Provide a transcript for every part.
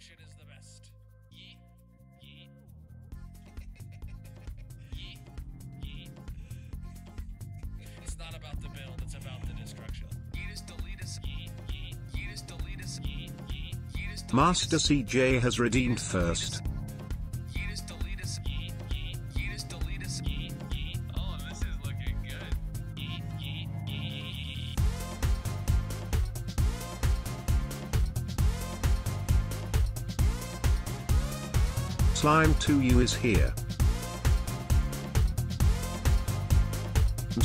Destruction is the best. Yeet. Yeet. Yeet. Yeet. It's not about the build, it's about the destruction. Yeetus deletus. Yeet. Yeet. Yeetus deletus. Yeet. Yeet. Yeetus deletus. Master CJ has redeemed first. Yeetus deletus. Yeet. Yeet. Yeetus deletus. Yeet. Yeet. Oh, this is looking good. Yeet. Yeet. Yeet. Slime 2U is here.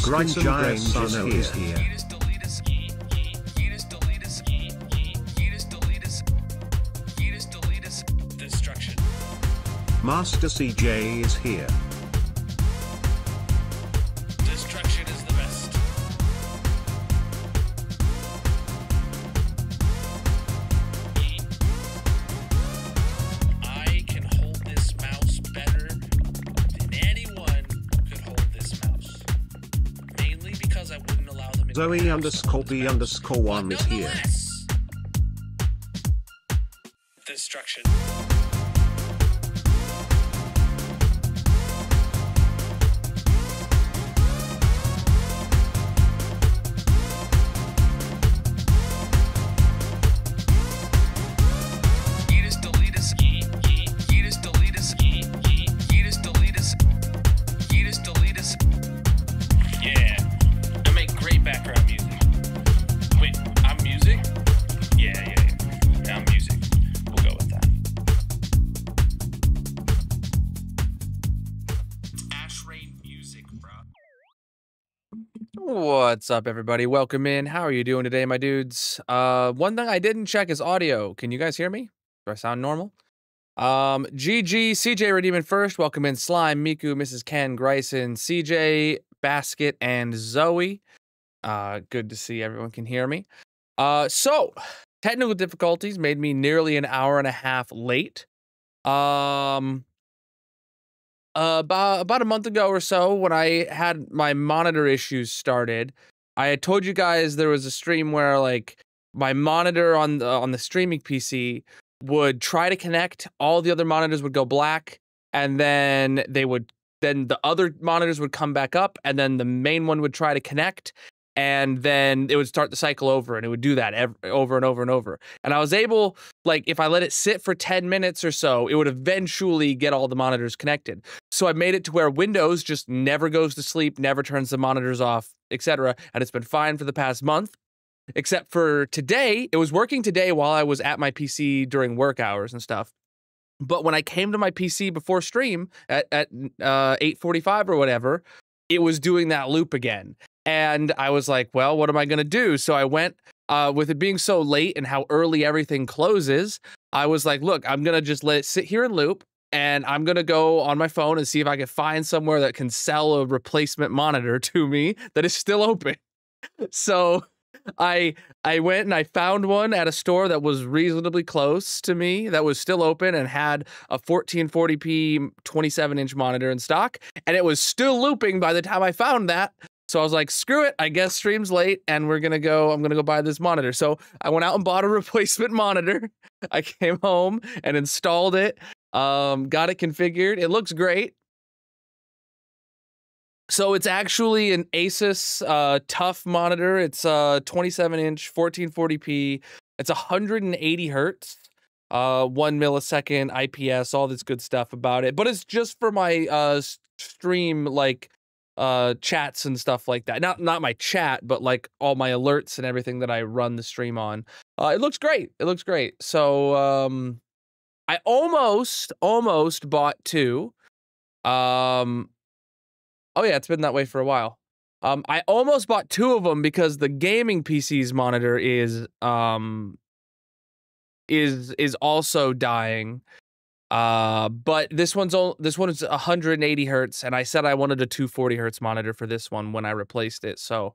Grind Giant Son is here. Yeetus deletus. Yeet. Yeet. Yeetus deletus. Yeet. Yeet. Yeetus deletus. Yeetus deletus. Destruction. Master CJ is here. Destruction is the best. Yeet. I can hold this mouse better than anyone could hold this mouse. Mainly because I wouldn't allow them in Zoe my house underscore to B hold the mouse. underscore one But is here. nonetheless, destruction. Yeetus deletus. Yeet. Yeet. Yeetus deletus. Yeet. Yeet. Yeetus deletus. Yeetus deletus. Yeah. I make great background music. Wait, I'm music? Yeah. I'm music. We'll go with that. Ash Rain music, bro. What's up, everybody? Welcome in. How are you doing today, my dudes? One thing I didn't check is audio. Can you guys hear me? Do I sound normal? GG, CJ Redeeming first. Welcome in Slime, Miku, Mrs. Ken, Gryson, CJ, Basket, and Zoe. Good to see everyone can hear me. So technical difficulties made me nearly an hour and a half late. About a month ago or so, when I had my monitor issues started, I had told you guys there was a stream where like my monitor on the streaming PC would try to connect, all the other monitors would go black, and then the other monitors would come back up, and then the main one would try to connect, and then it would start the cycle over, and it would do that over and over and over. And I was able, like, if I let it sit for 10 minutes or so, it would eventually get all the monitors connected. So I made it to where Windows just never goes to sleep, never turns the monitors off, etc. And it's been fine for the past month. Except for today, it was working today while I was at my PC during work hours and stuff. But when I came to my PC before stream at 8:45 or whatever, it was doing that loop again. And I was like, well, what am I going to do? So I went, with it being so late and how early everything closes, I was like, look, I'm going to just let it sit here and loop. And I'm going to go on my phone and see if I can find somewhere that can sell a replacement monitor to me that is still open. So I went and I found one at a store that was reasonably close to me that was still open and had a 1440p 27-inch monitor in stock, and it was still looping by the time I found that. So I was like, screw it, I guess stream's late and I'm gonna go buy this monitor. So I went out and bought a replacement monitor. I came home and installed it, got it configured. It looks great. So it's actually an Asus TUF monitor. It's a 27-inch 1440p. It's 180 hertz, 1 millisecond IPS, all this good stuff about it. But it's just for my stream, like chats and stuff like that. Not my chat, but like all my alerts and everything that I run the stream on. It looks great. It looks great. So I almost bought two. Oh yeah, it's been that way for a while. I almost bought two of them because the gaming PC's monitor is also dying. But this one is 180 hertz, and I said I wanted a 240 hertz monitor for this one when I replaced it. So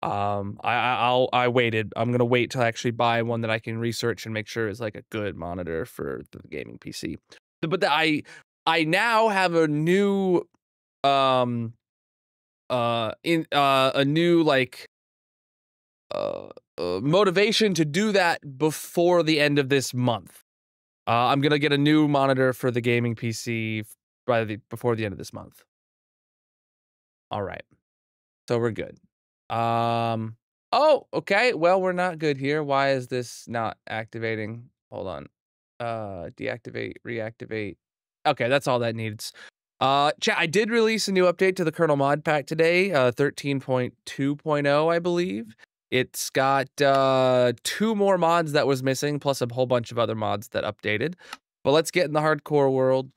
I waited. I'm gonna wait till I actually buy one that I can research and make sure is like a good monitor for the gaming PC. But I now have a new a new like motivation to do that before the end of this month. I'm gonna get a new monitor for the gaming PC before the end of this month. All right, so we're good. Oh, okay. Well, we're not good here. Why is this not activating? Hold on. Deactivate, reactivate. Okay, that's all that needs. Chat, I did release a new update to the Colonel mod pack today, 13.2.0, I believe. It's got 2 more mods that was missing, plus a whole bunch of other mods that updated. But let's get in the hardcore world.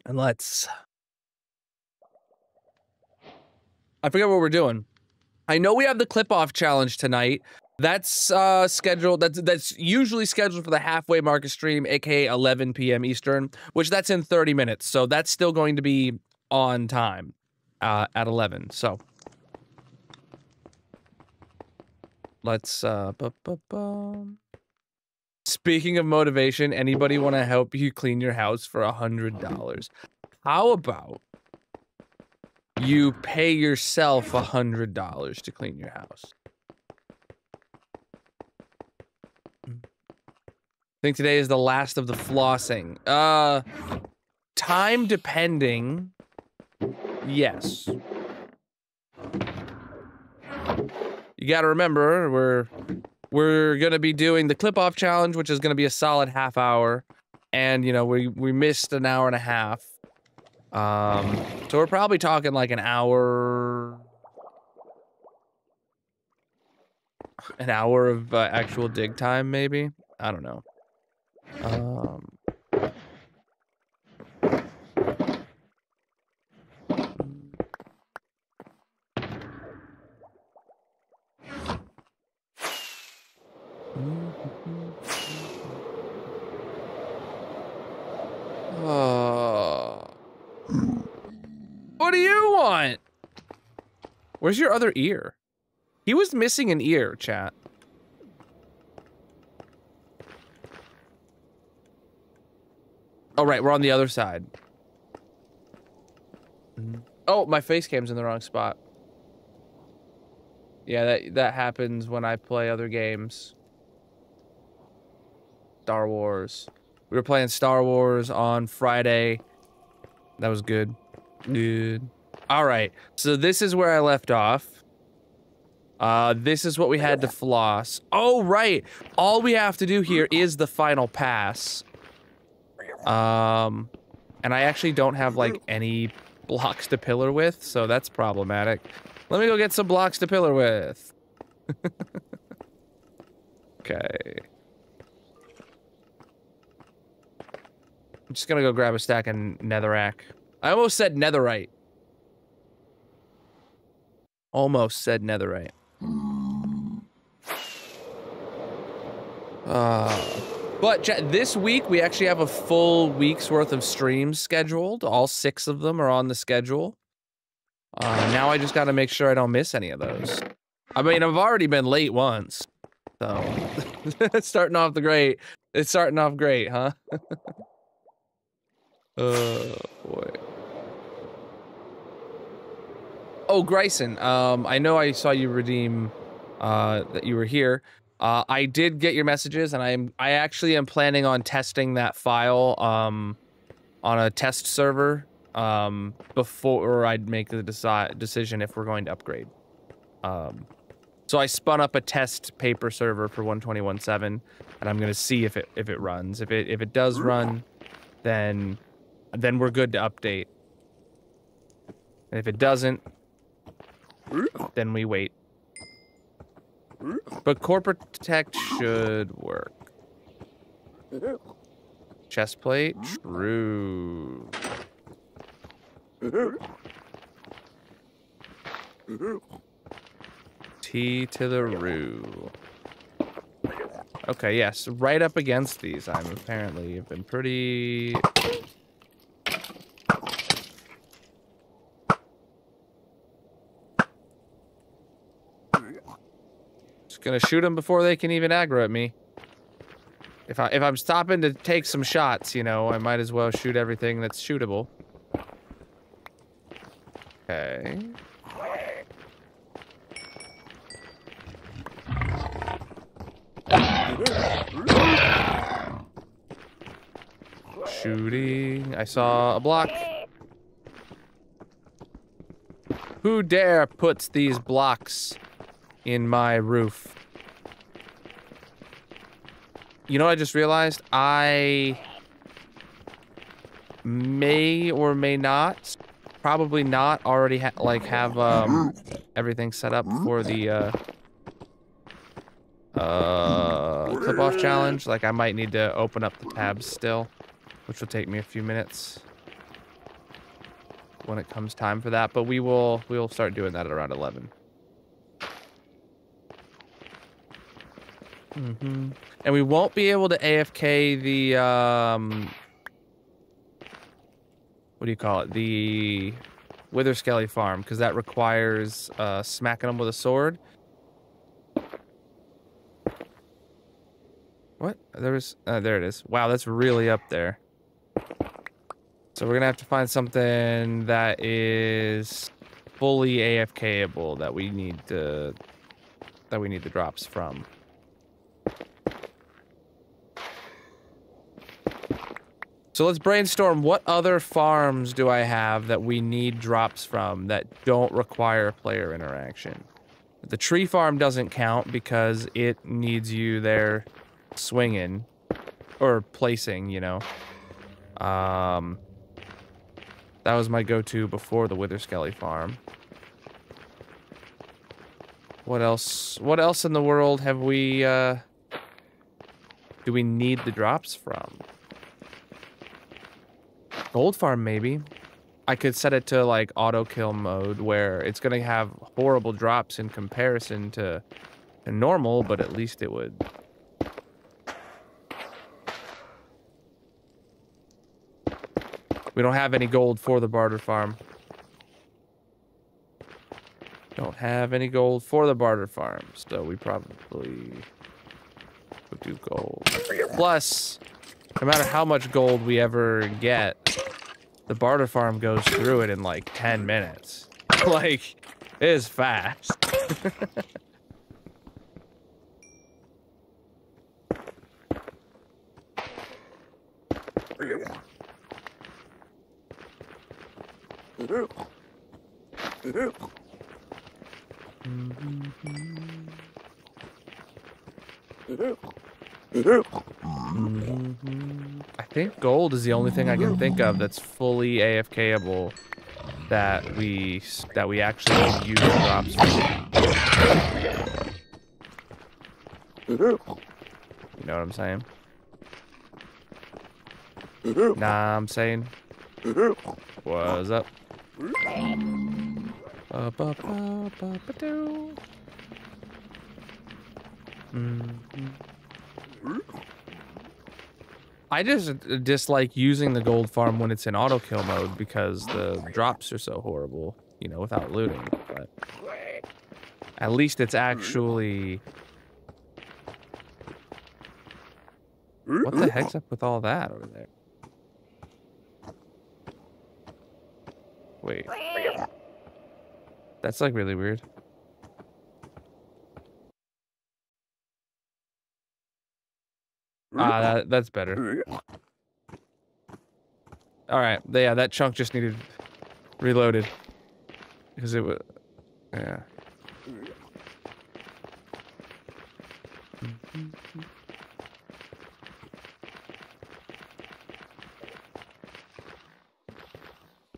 And let's... I forget what we're doing. I know we have the clip-off challenge tonight. That's scheduled. That's usually scheduled for the halfway mark of stream, aka 11 p.m. Eastern, which that's in 30 minutes. So that's still going to be on time at 11. So let's Speaking of motivation, anybody want to help you clean your house for $100? How about you pay yourself $100 to clean your house? I think today is the last of the flossing. Time depending, yes. You gotta remember, we're gonna be doing the clip-off challenge, which is gonna be a solid half hour. And, you know, we missed an hour and a half. So we're probably talking like an hour of actual dig time, maybe? I don't know. What do you want? Where's your other ear? He was missing an ear, chat. Oh, right, we're on the other side. Oh, my face cam's in the wrong spot. Yeah, that happens when I play other games. Star Wars. We were playing Star Wars on Friday. That was good. Good. All right, so this is where I left off. This is what we had to floss. Oh, right. All we have to do here is the final pass. And I actually don't have, like, any blocks to pillar with, so that's problematic. Let me go get some blocks to pillar with. Okay. I'm just gonna go grab a stack of netherrack. I almost said netherite. Almost said netherite. But this week, we actually have a full week's worth of streams scheduled. All 6 of them are on the schedule. Now I just gotta make sure I don't miss any of those. I mean, I've already been late once. So, it's starting off great. It's starting off great, huh? Oh, boy. Oh, Grayson, I know I saw you redeem, that you were here. I did get your messages, and I actually am planning on testing that file, on a test server, before I'd make the decision if we're going to upgrade. So I spun up a test paper server for 121.7, and I'm gonna see if it runs. If it does run, then we're good to update. And if it doesn't, then we wait. But core protect should work. Chest plate, true. T to the roo. Okay, yes, right up against these. I'm apparently have been pretty. Just gonna shoot them before they can even aggro at me. If I'm stopping to take some shots, you know, I might as well shoot everything that's shootable. Okay. Shooting. I saw a block. Who dare puts these blocks in my roof? You know what I just realized? I may or may not, probably not, already have everything set up for the clip-off challenge. Like, I might need to open up the tabs still, which will take me a few minutes when it comes time for that, but we'll start doing that at around 11. And we won't be able to AFK the what do you call it? The Wither Skelly farm, because that requires smacking them with a sword. What? There it is. Wow, that's really up there. So we're gonna have to find something that is fully AFKable that we need the drops from. So let's brainstorm, what other farms do I have that we need drops from that don't require player interaction? The tree farm doesn't count because it needs you there swinging or placing, you know. That was my go-to before the Wither Skelly farm. What else? What else in the world have we, do we need the drops from? Gold farm, maybe. I could set it to, like, auto-kill mode, where it's gonna have horrible drops in comparison to normal, but at least it would. We don't have any gold for the barter farm. Don't have any gold for the barter farm, so we probably would do gold. Plus, no matter how much gold we ever get, the barter farm goes through it in like 10 minutes. Like, it is fast. I think gold is the only thing I can think of that's fully AFKable that we actually use drops for. You know what I'm saying? Nah, I'm saying. What's up? I just dislike using the gold farm when it's in auto kill mode because the drops are so horrible, you know, without looting. But at least it's actually. What the heck's up with all that over there? Wait. That's like really weird. Ah, that's better. All right, yeah, that chunk just needed reloaded because it was, yeah.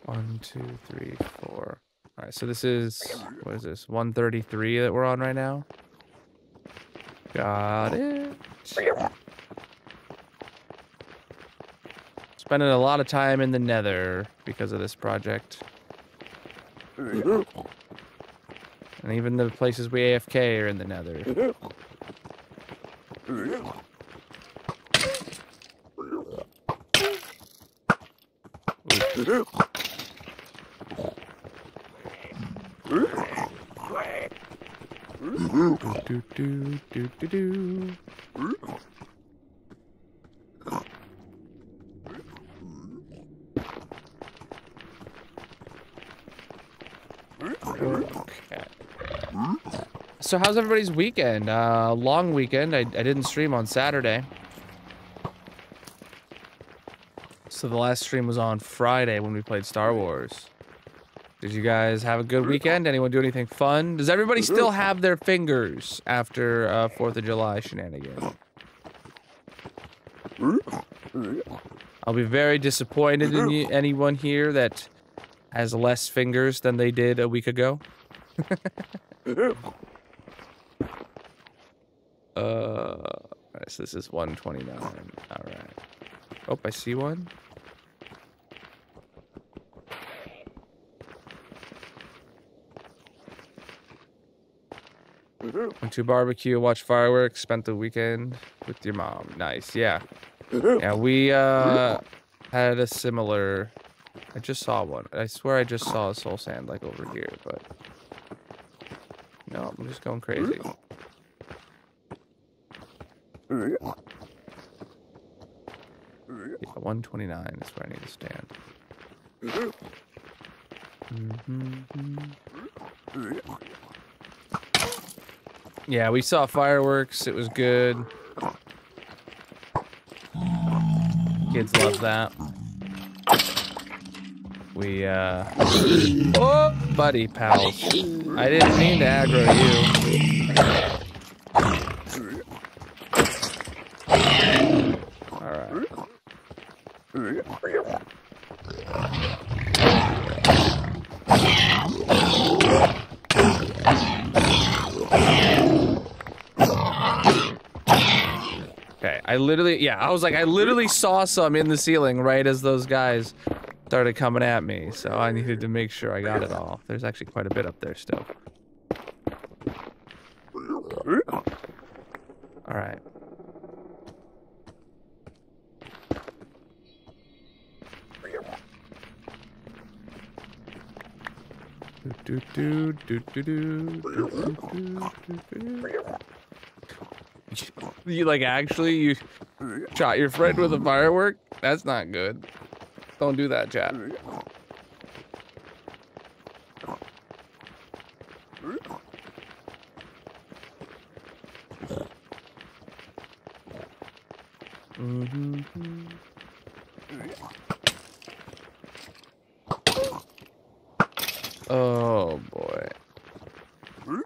One, two, three, four. All right, so this is, what is this? 133 that we're on right now. Got it. Spending a lot of time in the nether because of this project. And even the places we AFK are in the nether. Okay. So how's everybody's weekend? Long weekend. I didn't stream on Saturday. So the last stream was on Friday when we played Star Wars. Did you guys have a good weekend? Anyone do anything fun? Does everybody still have their fingers after 4th of July shenanigans? I'll be very disappointed in anyone here that has less fingers than they did a week ago. Alright, so this is 129. Alright. Oh, I see one. Went to barbecue, watched fireworks, spent the weekend with your mom. Nice, yeah. Yeah, we had a similar... I just saw one. I swear I just saw a soul sand like over here, but... No, I'm just going crazy. Yeah, 129 is where I need to stand. Yeah, we saw fireworks. It was good. Kids love that. We, Oh, buddy, pals. I didn't mean to aggro you. Alright. Okay, I literally saw some in the ceiling right as those guys started coming at me, so I needed to make sure I got it all. There's actually quite a bit up there still. Alright. You like you shot your friend with a firework? That's not good. Don't do that, chat. Oh boy.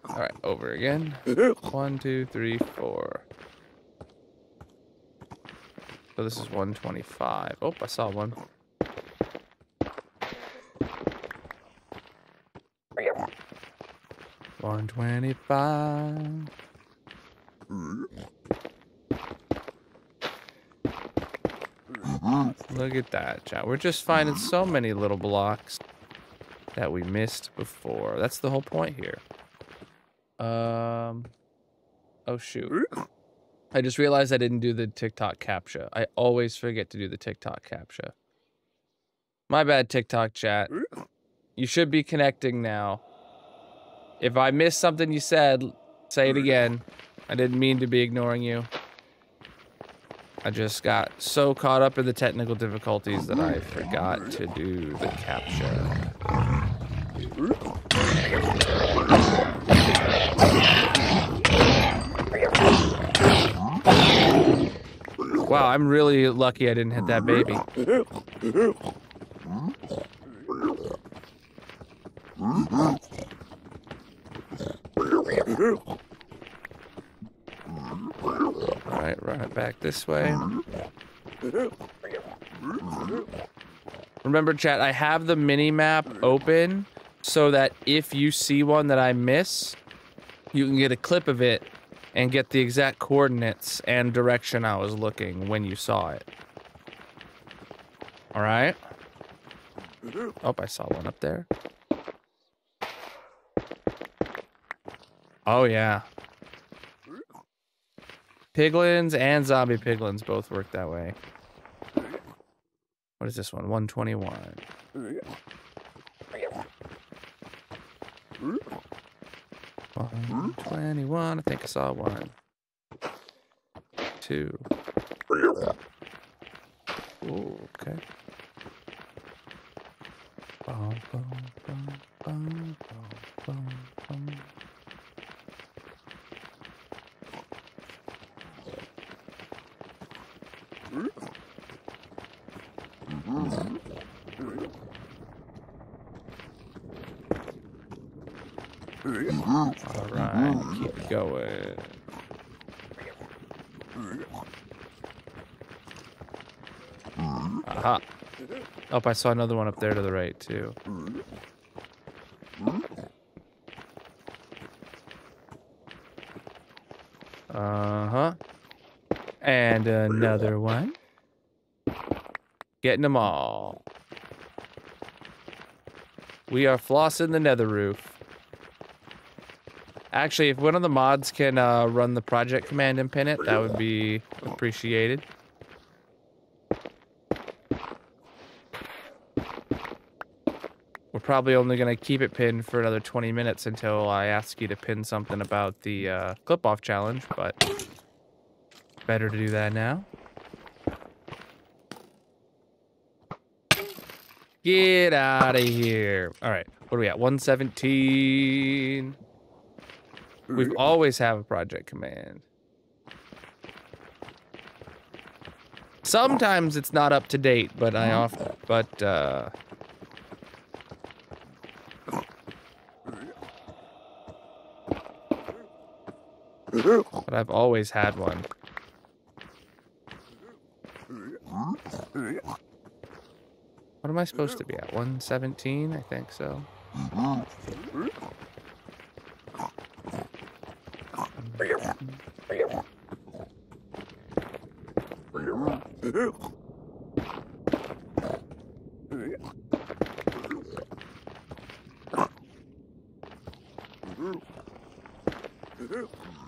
Alright, over again. 1, 2, 3, 4. So this is 125. Oh, I saw one. $125. Look at that, chat. We're just finding so many little blocks that we missed before. That's the whole point here. Oh shoot. I just realized I didn't do the TikTok captcha. I always forget to do the TikTok captcha. My bad, TikTok chat. You should be connecting now. If I missed something you said, say it again. I didn't mean to be ignoring you. I just got so caught up in the technical difficulties that I forgot to do the captcha. Wow, I'm really lucky I didn't hit that baby. Alright, run it back this way. Remember, chat, I have the mini-map open so that if you see one that I miss, you can get a clip of it and get the exact coordinates and direction I was looking when you saw it. Alright? Oh, I saw one up there. Oh, yeah. Piglins and zombie piglins both work that way. What is this one? 121. 121. I think I saw one. 2. Ooh, okay. Bum, bum, bum, bum, bum, bum, bum. All right, keep it going. Aha. Oh, I saw another one up there to the right, too. Uh-huh. And another one. Getting them all. We are flossing the nether roof. Actually, if one of the mods can run the project command and pin it, that would be appreciated. We're probably only going to keep it pinned for another 20 minutes until I ask you to pin something about the clip-off challenge, but better to do that now. Get out of here. All right, what are we at? 117. We've always have a project command. Sometimes it's not up to date, but but I've always had one. What am I supposed to be at? 117? I think so.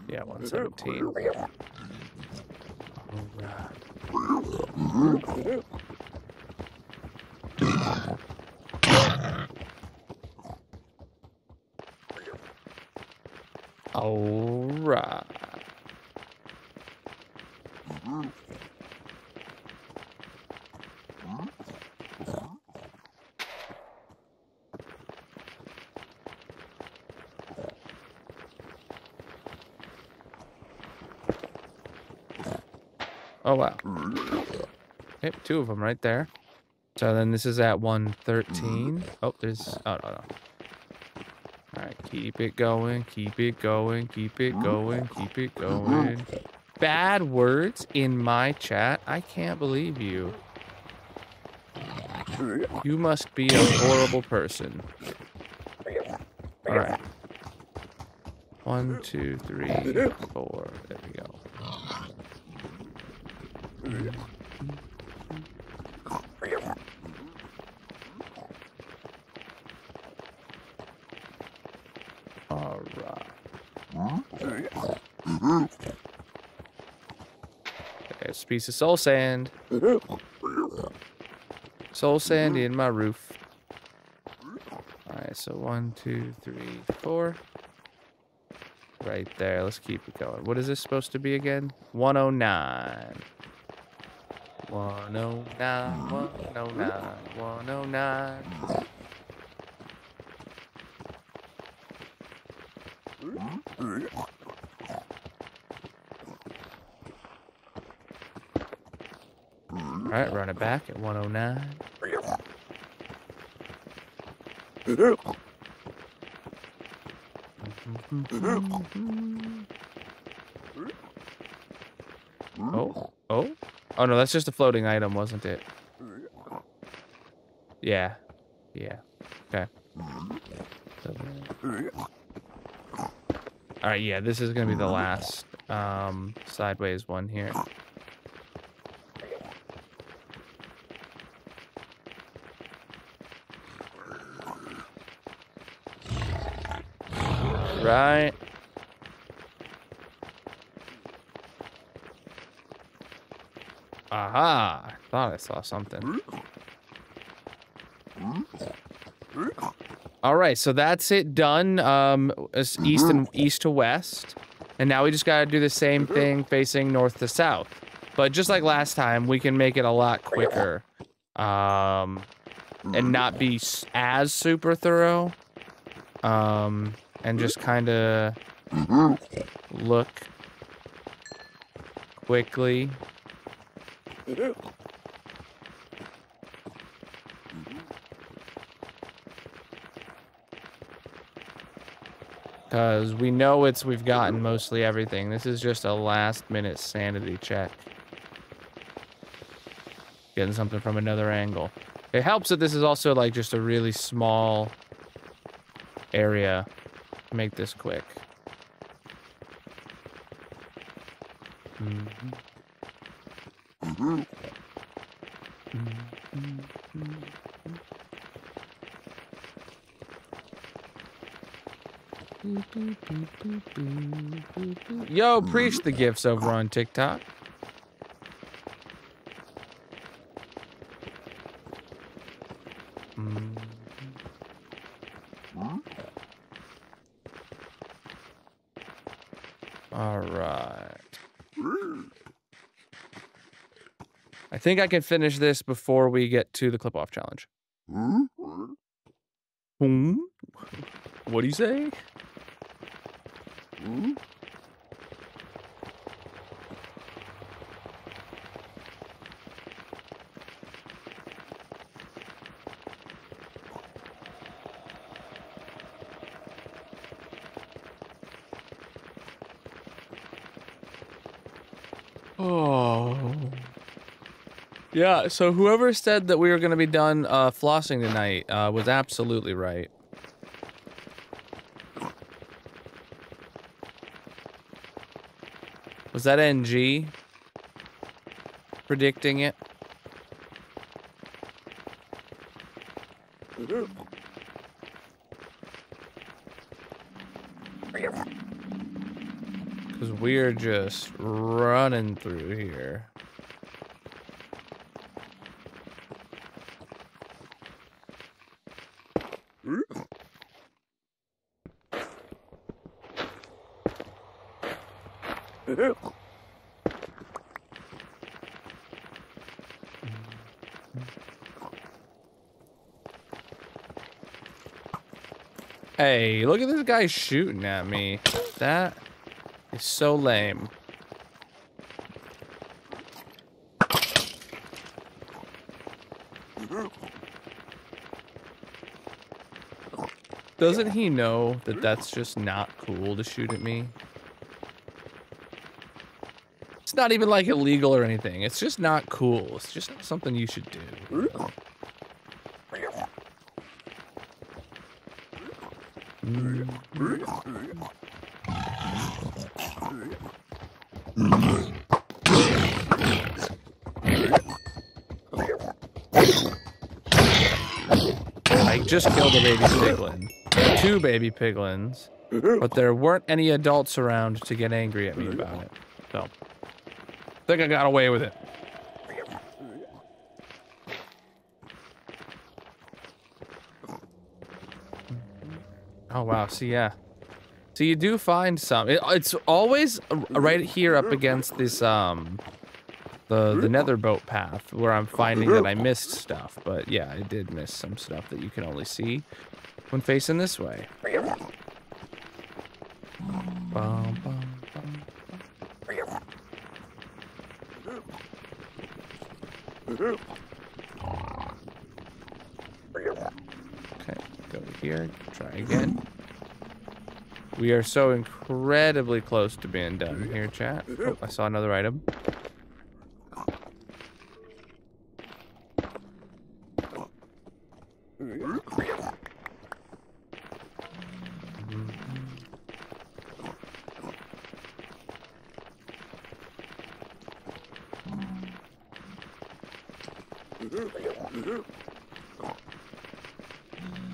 Yeah, 117. All right. Oh, wow. Okay, 2 of them right there. So then this is at 113. Oh, there's... Oh, no, no. Alright, keep it going, keep it going, keep it going, keep it going. Bad words in my chat? I can't believe you. You must be a horrible person. Alright. 1, 2, 3, 4. There we go. Alright. There's a piece of soul sand. Soul sand in my roof. Alright, so 1, 2, 3, 4. Right there. Let's keep it going. What is this supposed to be again? 109. 109, 109, 109. Alright, run it back at 109. Oh, oh. Oh no, that's just a floating item, wasn't it? Yeah. Yeah. Okay. Alright, yeah, this is gonna be the last sideways one here. Right. Aha! I thought I saw something. All right, so that's it done. It's east to west, and now we just gotta do the same thing facing north to south. But just like last time, we can make it a lot quicker, and not be as super thorough. And just kind of look quickly. Because we know we've gotten mostly everything. This is just a last-minute sanity check. Getting something from another angle. It helps that this is also like just a really small area. Make this quick. Yo, preach the gifts over on TikTok. All right. I think I can finish this before we get to the clip-off challenge. What do you say? Oh. Yeah, so whoever said that we were going to be done flossing tonight was absolutely right. Was that NG predicting it? Because we're just running through here. Hey, look at this guy shooting at me. That is so lame. Doesn't he know that that's just not cool to shoot at me? It's not even like illegal or anything. It's just not cool. It's just not something you should do. I just killed a baby piglin. 2 baby piglins. But there weren't any adults around to get angry at me about it. So, I think I got away with it. Oh, wow. See, yeah. So you do find some. It's always right here up against this, the nether boat path where I'm finding that I missed stuff. But yeah, I did miss some stuff that you can only see when facing this way. Bum, bum, bum. Okay, go here, try again. We are so incredibly close to being done here, chat. Oh, I saw another item.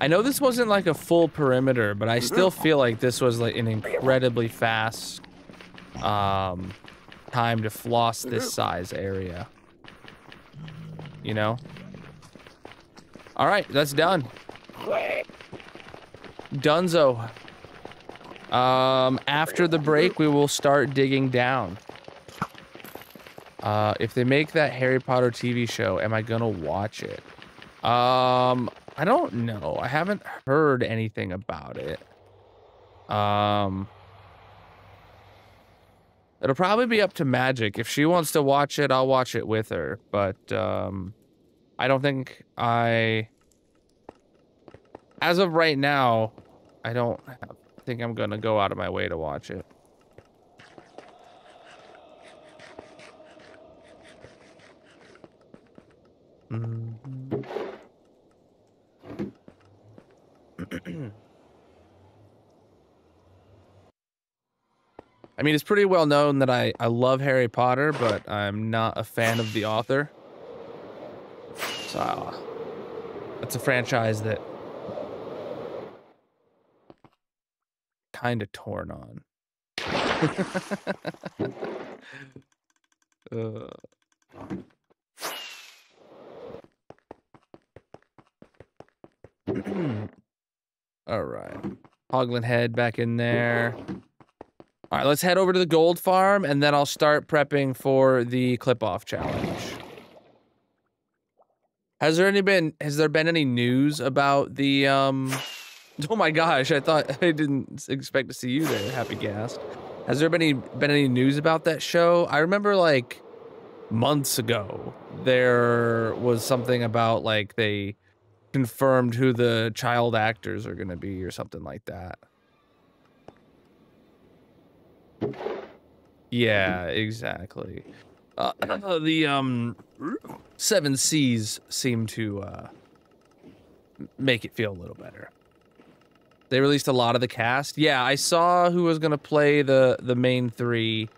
I know this wasn't like a full perimeter, but I still feel like this was like an incredibly fast time to floss this size area. You know? All right, that's done. Dunzo. After the break, we will start digging down. If they make that Harry Potter TV show, am I gonna watch it? I don't know. I haven't heard anything about it. It'll probably be up to Magic. If she wants to watch it, I'll watch it with her. But, I don't think as of right now, I don't have I think I'm gonna go out of my way to watch it. Mhm. I mean, it's pretty well known that I love Harry Potter, but I'm not a fan of the author. So it's a franchise that kind of torn on. All right. Hoglin head back in there. All right, let's head over to the gold farm, and then I'll start prepping for the clip-off challenge. Has there been any news about the oh my gosh, I thought I didn't expect to see you there, Happy Ghast. Has there been any news about that show? I remember like months ago there was something about like they confirmed who the child actors are going to be or something like that. Yeah, exactly. The Seven Seas seem to make it feel a little better. They released a lot of the cast. Yeah, I saw who was gonna play the main three.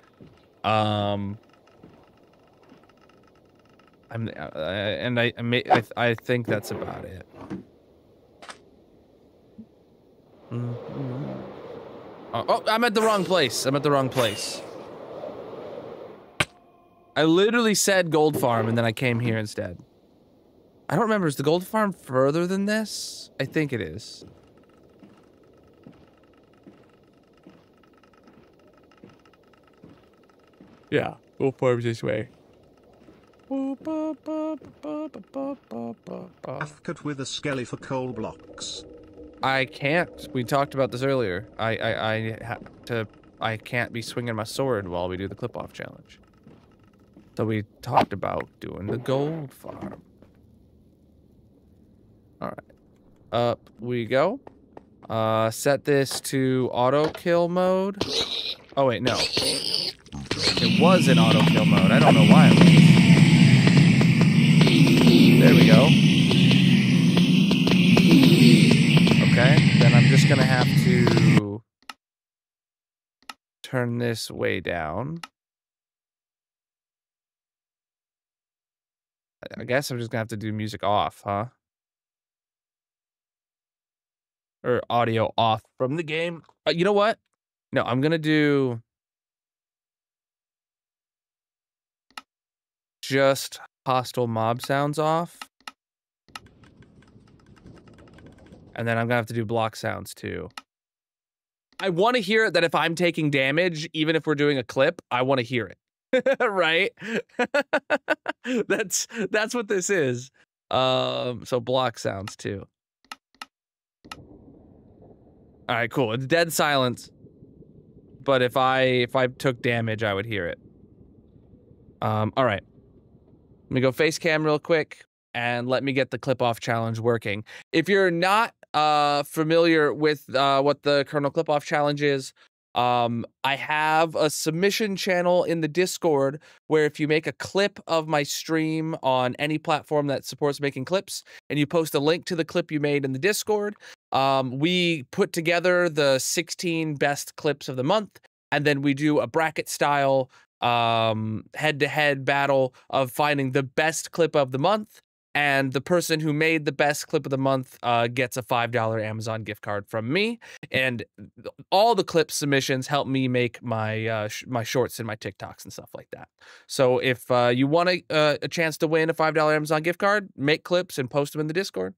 I think that's about it. Mm-hmm. Oh, I'm at the wrong place. I'm at the wrong place. I literally said Gold Farm, and then I came here instead. I don't remember. Is the Gold Farm further than this? I think it is. Yeah, Gold Farm's this way. Cut with a skelly for coal blocks. I can't. We talked about this earlier. I can't be swinging my sword while we do the clip-off challenge. So we talked about doing the gold farm. All right. Up we go. Set this to auto kill mode. Oh wait, no. It was in auto kill mode. I don't know why it was. There we go. Okay, then I'm just gonna have to turn this way down. I guess I'm just gonna have to do music off, huh? Or audio off from the game. You know what? No, I'm gonna do just hostile mob sounds off. And then I'm gonna have to do block sounds too. I want to hear it that if I'm taking damage, even if we're doing a clip, I want to hear it. Right? That's what this is. So block sounds too. All right, cool. It's dead silence. But if I took damage, I would hear it. All right. Let me go face cam real quick and let me get the clip off challenge working. If you're not familiar with what the Colonel clip off challenge is, I have a submission channel in the Discord where if you make a clip of my stream on any platform that supports making clips and you post a link to the clip you made in the Discord, we put together the 16 best clips of the month, and then we do a bracket style head-to-head battle of finding the best clip of the month, and the person who made the best clip of the month gets a $5 Amazon gift card from me. And all the clip submissions help me make my my shorts and my TikToks and stuff like that. So if you want a chance to win a $5 Amazon gift card, make clips and post them in the Discord.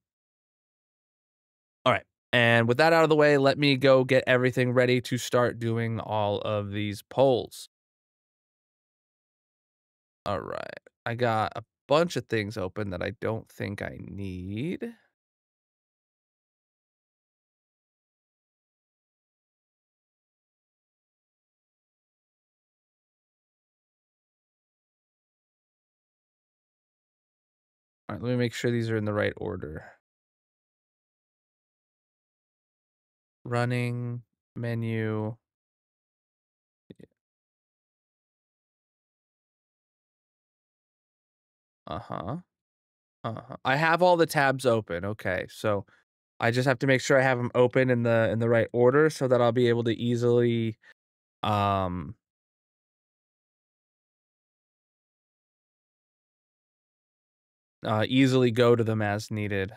All right. And with that out of the way, let me go get everything ready to start doing all of these polls. All right. I got a bunch of things open that I don't think I need. All right, let me make sure these are in the right order. Running. menu. Uh-huh. Uh-huh. I have all the tabs open. Okay. So I just have to make sure I have them open in the right order so that I'll be able to easily um easily go to them as needed.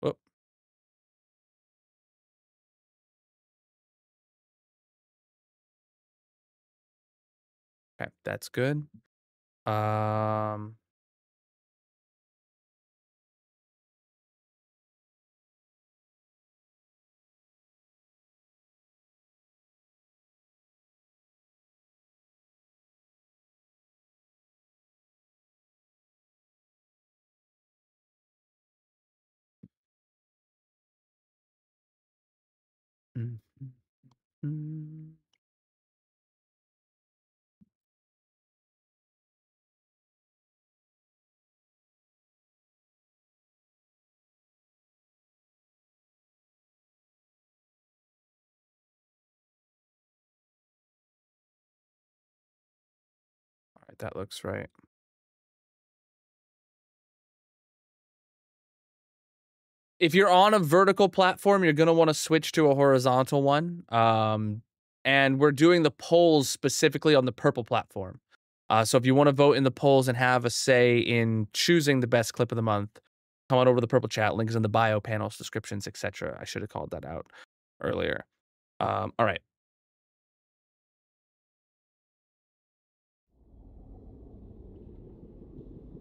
Whoop. Okay, that's good. Um mm, mm, mm. All right, that looks right. If you're on a vertical platform, you're gonna want to switch to a horizontal one. And we're doing the polls specifically on the purple platform. So if you want to vote in the polls and have a say in choosing the best clip of the month, come on over to the purple chat. Links in the bio, panels, descriptions, etc. I should have called that out earlier. All right.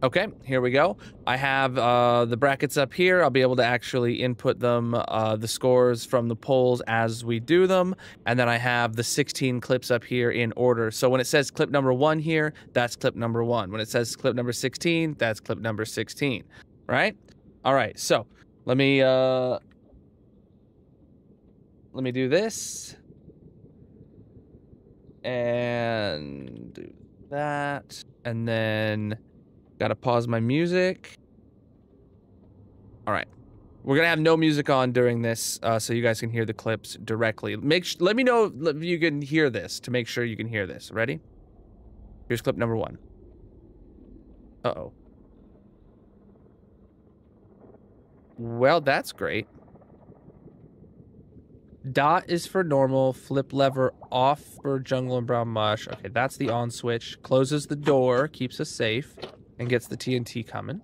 Okay, here we go. I have the brackets up here. I'll be able to actually input them, the scores from the polls as we do them. And then I have the 16 clips up here in order. So when it says clip number 1 here, that's clip number 1. When it says clip number 16, that's clip number 16. Right? All right, so let me do this. And do that. And then gotta pause my music. All right. We're gonna have no music on during this, so you guys can hear the clips directly. Let me know if you can hear this to make sure you can hear this. Ready? Here's clip number 1. Uh-oh. Well, that's great. Dot is for normal. Flip lever off for jungle and brown mush. Okay, that's the on switch. Closes the door, keeps us safe, and gets the TNT coming.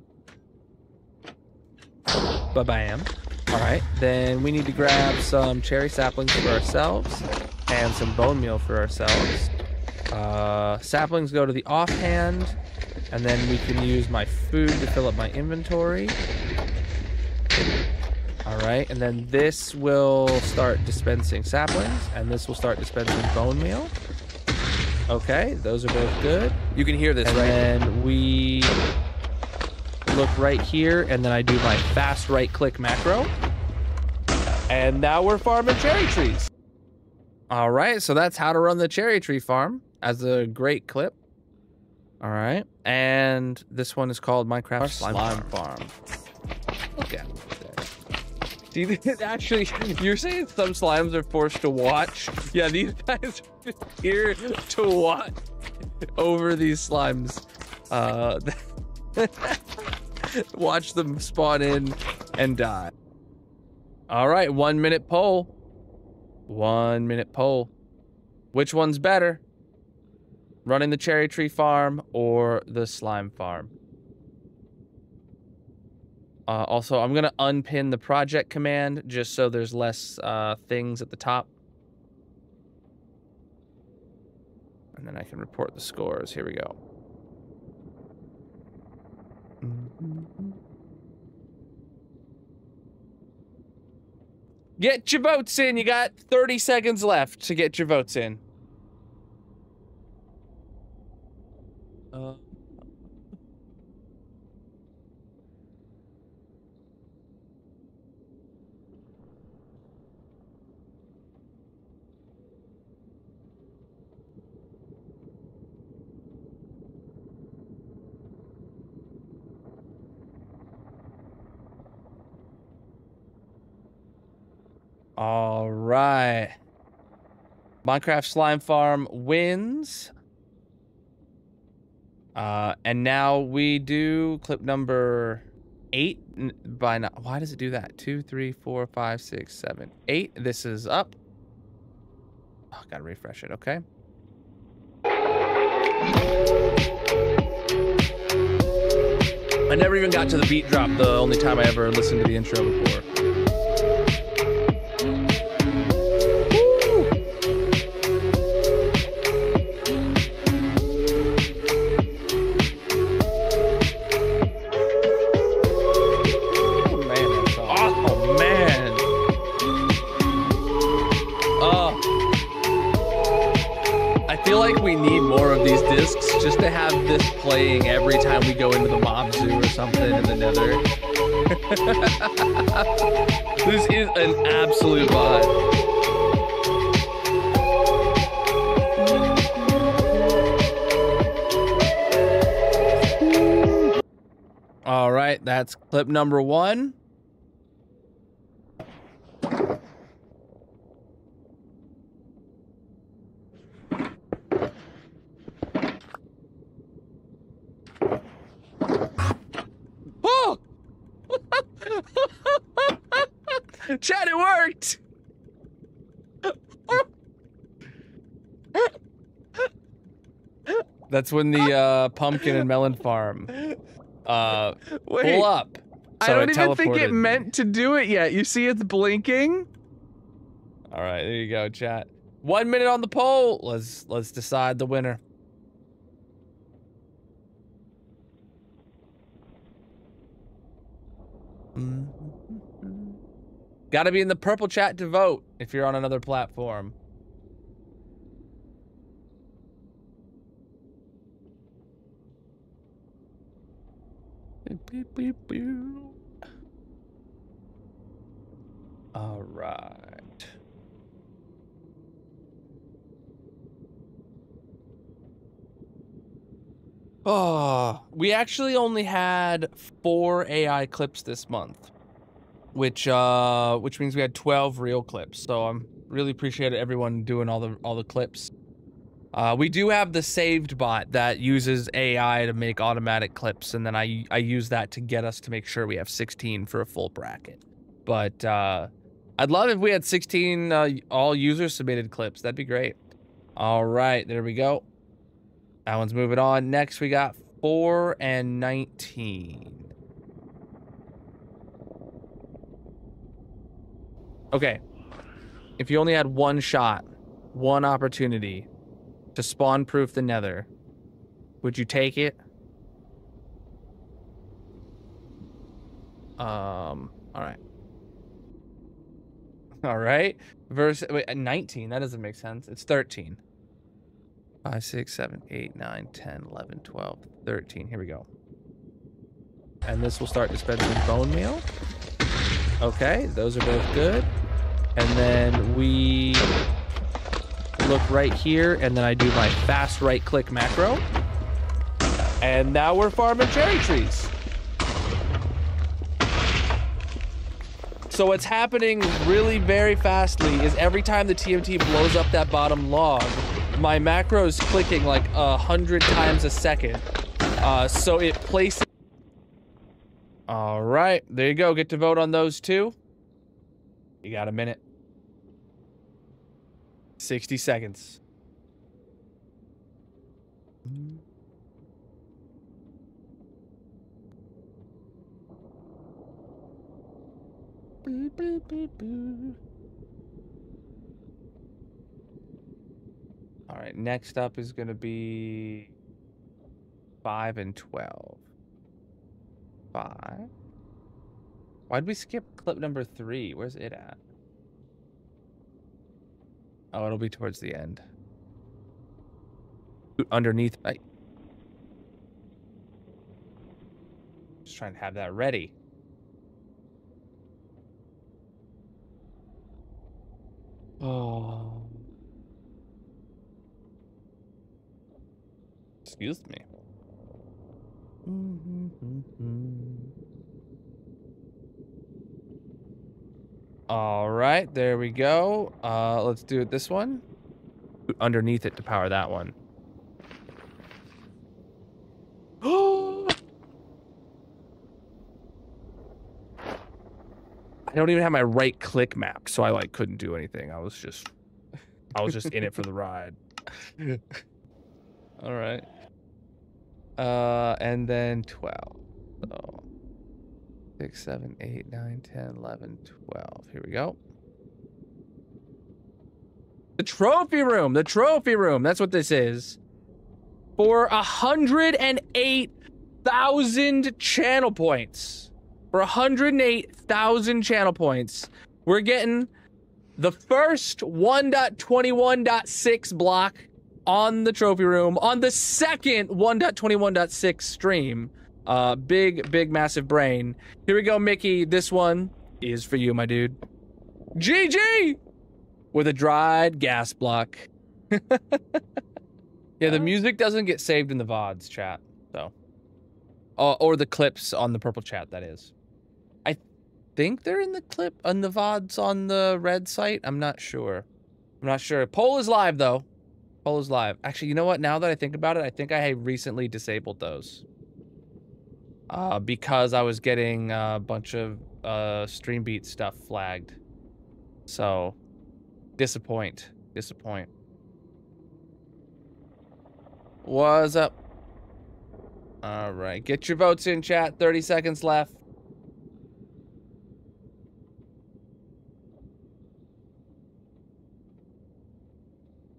Ba-bam. All right, then we need to grab some cherry saplings for ourselves and some bone meal for ourselves. Saplings go to the offhand, and then we can use my food to fill up my inventory. All right, and then this will start dispensing saplings, and this will start dispensing bone meal. Okay, those are both good. You can hear this, and right? And then we look right here, and then I do my fast right-click macro. And now we're farming cherry trees. All right, so that's how to run the cherry tree farm as a great clip. All right, and this one is called Minecraft Slime Farm. Look at it. See, actually, you're saying some slimes are forced to watch? Yeah, these guys are just here to watch over these slimes. Watch them spawn in and die. All right, 1 minute poll. 1 minute poll. Which one's better? Running the cherry tree farm or the slime farm? Also, I'm going to unpin the project command just so there's less things at the top. And then I can report the scores. Here we go. Get your votes in. You got 30 seconds left to get your votes in. All right. Minecraft Slime Farm wins. And now we do clip number 8 by now. Why does it do that? 2, 3, 4, 5, 6, 7, 8. This is up. Oh, gotta refresh it. Okay. I never even got to the beat drop, the only time I ever listened to the intro before. We need more of these discs just to have this playing every time we go into the mob zoo or something in the nether. This is an absolute vibe. All right, that's clip number 1. Chad, it worked! That's when the pumpkin and melon farm pull up. So I don't even think it meant to do it yet. You see it's blinking? All right, there you go, chat. 1 minute on the poll. Let's decide the winner. Gotta be in the purple chat to vote if you're on another platform. All right. Oh, we actually only had 4 AI clips this month. Which means we had 12 real clips. So I'm really appreciate everyone doing all the clips. We do have the saved bot that uses AI to make automatic clips, and then I use that to get us to make sure we have 16 for a full bracket. But I'd love if we had 16 all user submitted clips. That'd be great. All right, there we go. That one's moving on. Next we got 4 and 19. Okay, if you only had one shot, one opportunity to spawn-proof the nether, would you take it? All right. All right. Wait, 19, that doesn't make sense. It's 13. 5, 6, 7, 8, 9, 10, 11, 12, 13. Here we go. And this will start dispensing bone meal. Okay, those are both good. And then we look right here, and then I do my fast right-click macro. And now we're farming cherry trees. So what's happening really very fastly is every time the TMT blows up that bottom log, my macro is clicking like 100 times a second. So it places... All right, there you go. Get to vote on those 2. You got a minute. 60 seconds. Boo, boo, boo, boo. All right, next up is going to be 5 and 12. 5. Why'd we skip clip number 3? Where's it at? Oh, it'll be towards the end. Underneath. Just trying to have that ready. Oh. Excuse me. All right, there we go. Let's do it this one. underneath it to power that one. I don't even have my right click map, so I like couldn't do anything. I was just in it for the ride. All right. And then 12. So 6, 7, 8, 9, 10, 11, 12. Here we go. The trophy room. The trophy room. That's what this is. For 108,000 channel points. For 108,000 channel points, we're getting the first 1.21.6 block on the trophy room on the second 1.21.6 stream. Big, massive brain. Here we go, Mickey. This one is for you, my dude. GG! With a dried gas block. Yeah, the music doesn't get saved in the VODs chat, so. Or the clips on the purple chat, that is. I think they're in the clip on the VODs on the red site. I'm not sure. Poll is live, though. Poll is live. Actually, you know what? Now that I think about it, I think I have recently disabled those. Because I was getting a bunch of stream beat stuff flagged. So, disappoint. What's up? All right, get your votes in, chat. 30 seconds left.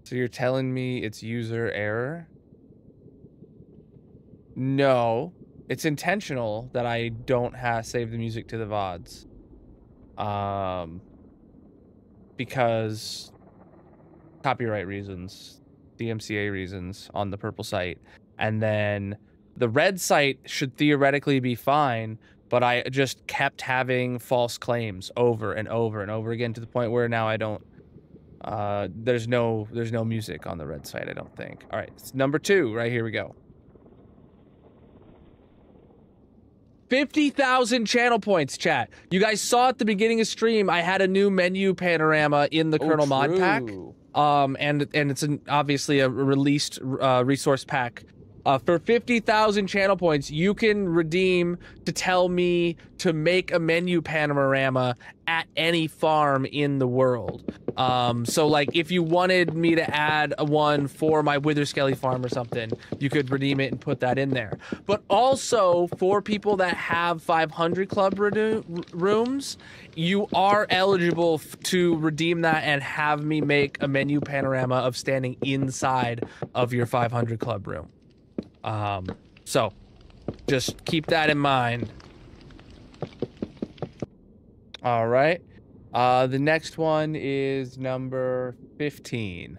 So you're telling me it's user error? No, it's intentional that I don't save the music to the VODs. Because copyright reasons, DMCA reasons on the purple site. And then the red site should theoretically be fine, but I just kept having false claims over and over and over again to the point where now I don't, there's no music on the red site, I don't think. All right, it's number 2, right here we go. 50,000 channel points, chat. You guys saw at the beginning of stream, I had a new menu panorama in the Colonel mod pack. And it's obviously a released resource pack. For 50,000 channel points, you can redeem to tell me to make a menu panorama at any farm in the world. So like if you wanted me to add one for my Witherskelly farm or something, you could redeem it and put that in there. But also for people that have 500 club rooms, you are eligible to redeem that and have me make a menu panorama of standing inside of your 500 club room. So just keep that in mind. All right. The next one is number 15.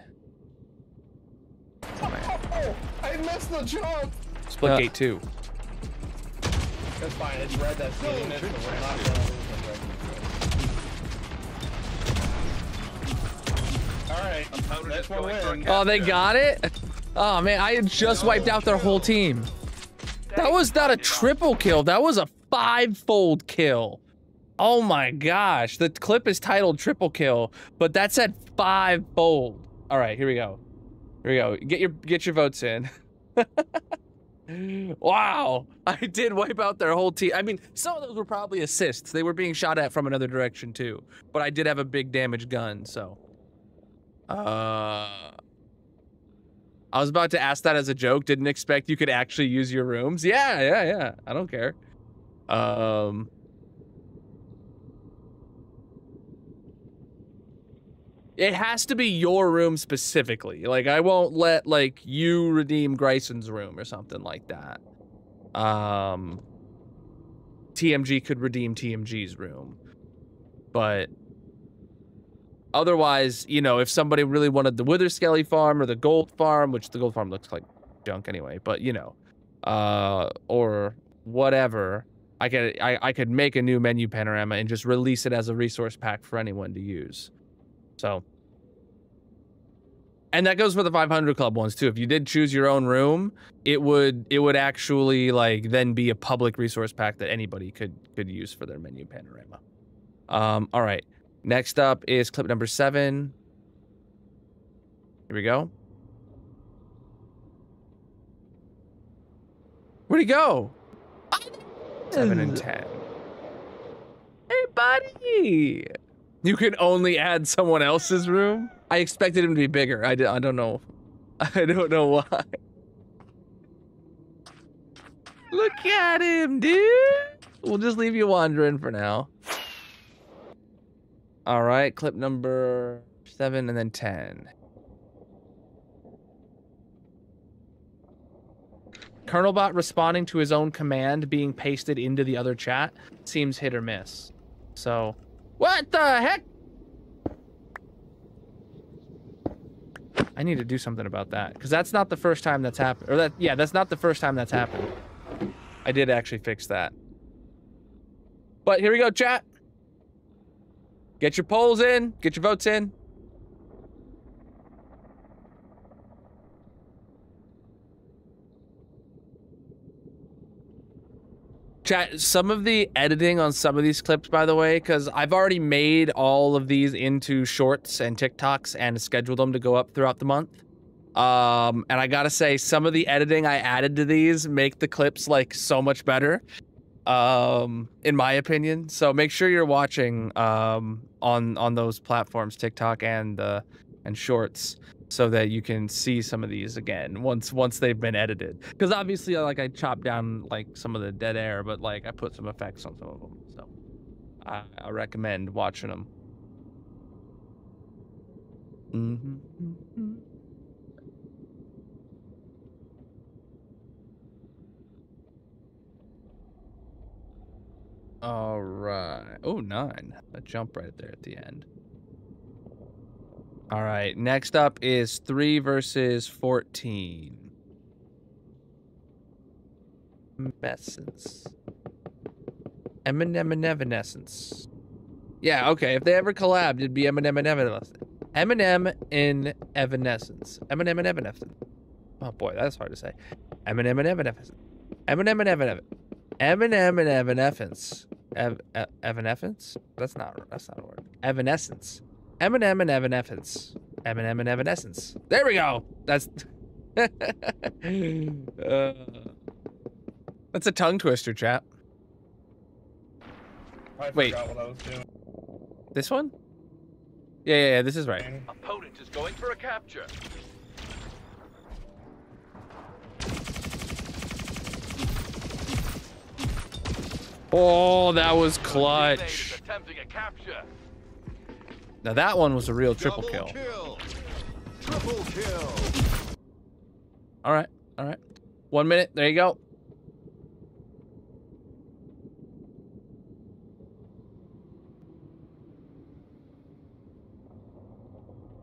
Oh, I missed the jump. Split gate 2. That's fine. It's red. That's getting it. We're not gonna all right. Next one wins. Oh, they got it? Oh, man. I had just wiped out their whole team. That was not a triple kill. That was a 5-fold kill. Oh, my gosh. The clip is titled triple kill, but that said 5-fold. All right, here we go. Here we go. Get your votes in. Wow. I did wipe out their whole team. I mean, some of those were probably assists. They were being shot at from another direction, too. But I did have a big damage gun, so... I was about to ask that as a joke. Didn't expect you could actually use your rooms. Yeah. I don't care. It has to be your room specifically. Like, I won't let, like, you redeem Grayson's room or something like that. TMG could redeem TMG's room. But... otherwise, you know, if somebody really wanted the Witherskelly farm or the gold farm, which the gold farm looks like junk anyway, but you know, or whatever, I could make a new menu panorama and just release it as a resource pack for anyone to use. So, and that goes for the 500 club ones too. If you did choose your own room, it would actually like then be a public resource pack that anybody could use for their menu panorama. All right. Next up is clip number 7. Here we go. Where'd he go? 7 and 10. Hey, buddy. You can only add someone else's room? I expected him to be bigger. I don't know. I don't know why. Look at him, dude. We'll just leave you wandering for now. All right, clip number 7 and then 10. Colonel bot responding to his own command being pasted into the other chat seems hit or miss. So, what the heck? I need to do something about that because that's not the first time that's happened. Or that's not the first time that's happened. I did actually fix that. But here we go, chat. Get your polls in, get your votes in. Chat, some of the editing on some of these clips, by the way, because I've already made all of these into shorts and TikToks and scheduled them to go up throughout the month. And I gotta say, some of the editing I added to these make the clips like so much better, in my opinion. So make sure you're watching on those platforms, TikTok and shorts, so that you can see some of these again once they've been edited. Because obviously, like, I chopped down like some of the dead air, but like I put some effects on some of them. So I recommend watching them. All right. Oh, 9. A jump right there at the end. All right. Next up is 3 versus 14. Evanescence. Eminem and Evanescence. Yeah, okay. If they ever collabed, it'd be Eminem and Evanescence. Eminem in Evanescence. Eminem and Evanescence. Oh boy, that's hard to say. Eminem and Evanescence. Eminem and Evanescence. Eminem and Evanescence. Evanescence? That's not a word. Evanescence. Eminem and Evanescence. Eminem and Evanescence. There we go. That's that's a tongue twister, chat. Wait. Forgot what I was doing. This one? Yeah, this is right. Opponent is going for a capture. Oh, that was clutch. Attempting a capture. Now that one was a real triple kill. Triple kill. All right. 1 minute. There you go.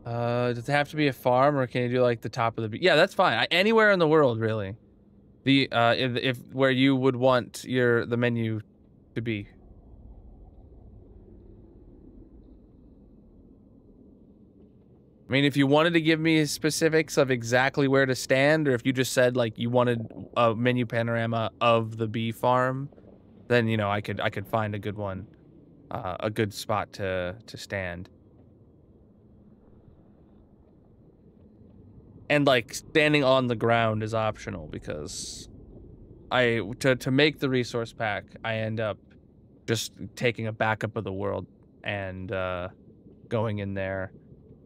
Does it have to be a farm, or can you do like the top of the? Yeah, that's fine. Anywhere in the world, really. The if where you would want the menu to be. I mean, if you wanted to give me specifics of exactly where to stand, or if you just said like you wanted a menu panorama of the bee farm, then you know I could find a good one, a good spot to stand. And like standing on the ground is optional because to make the resource pack, I end up just taking a backup of the world and going in there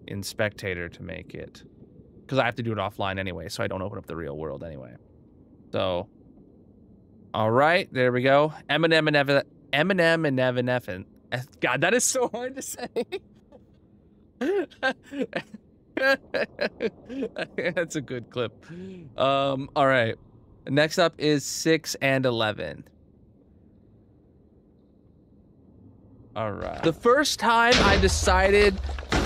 in spectator to make it, because I have to do it offline anyway, so I don't open up the real world anyway. So, all right, there we go. Eminem and Evan. God, that is so hard to say. That's a good clip. All right. Next up is 6 and 11. All right. The first time I decided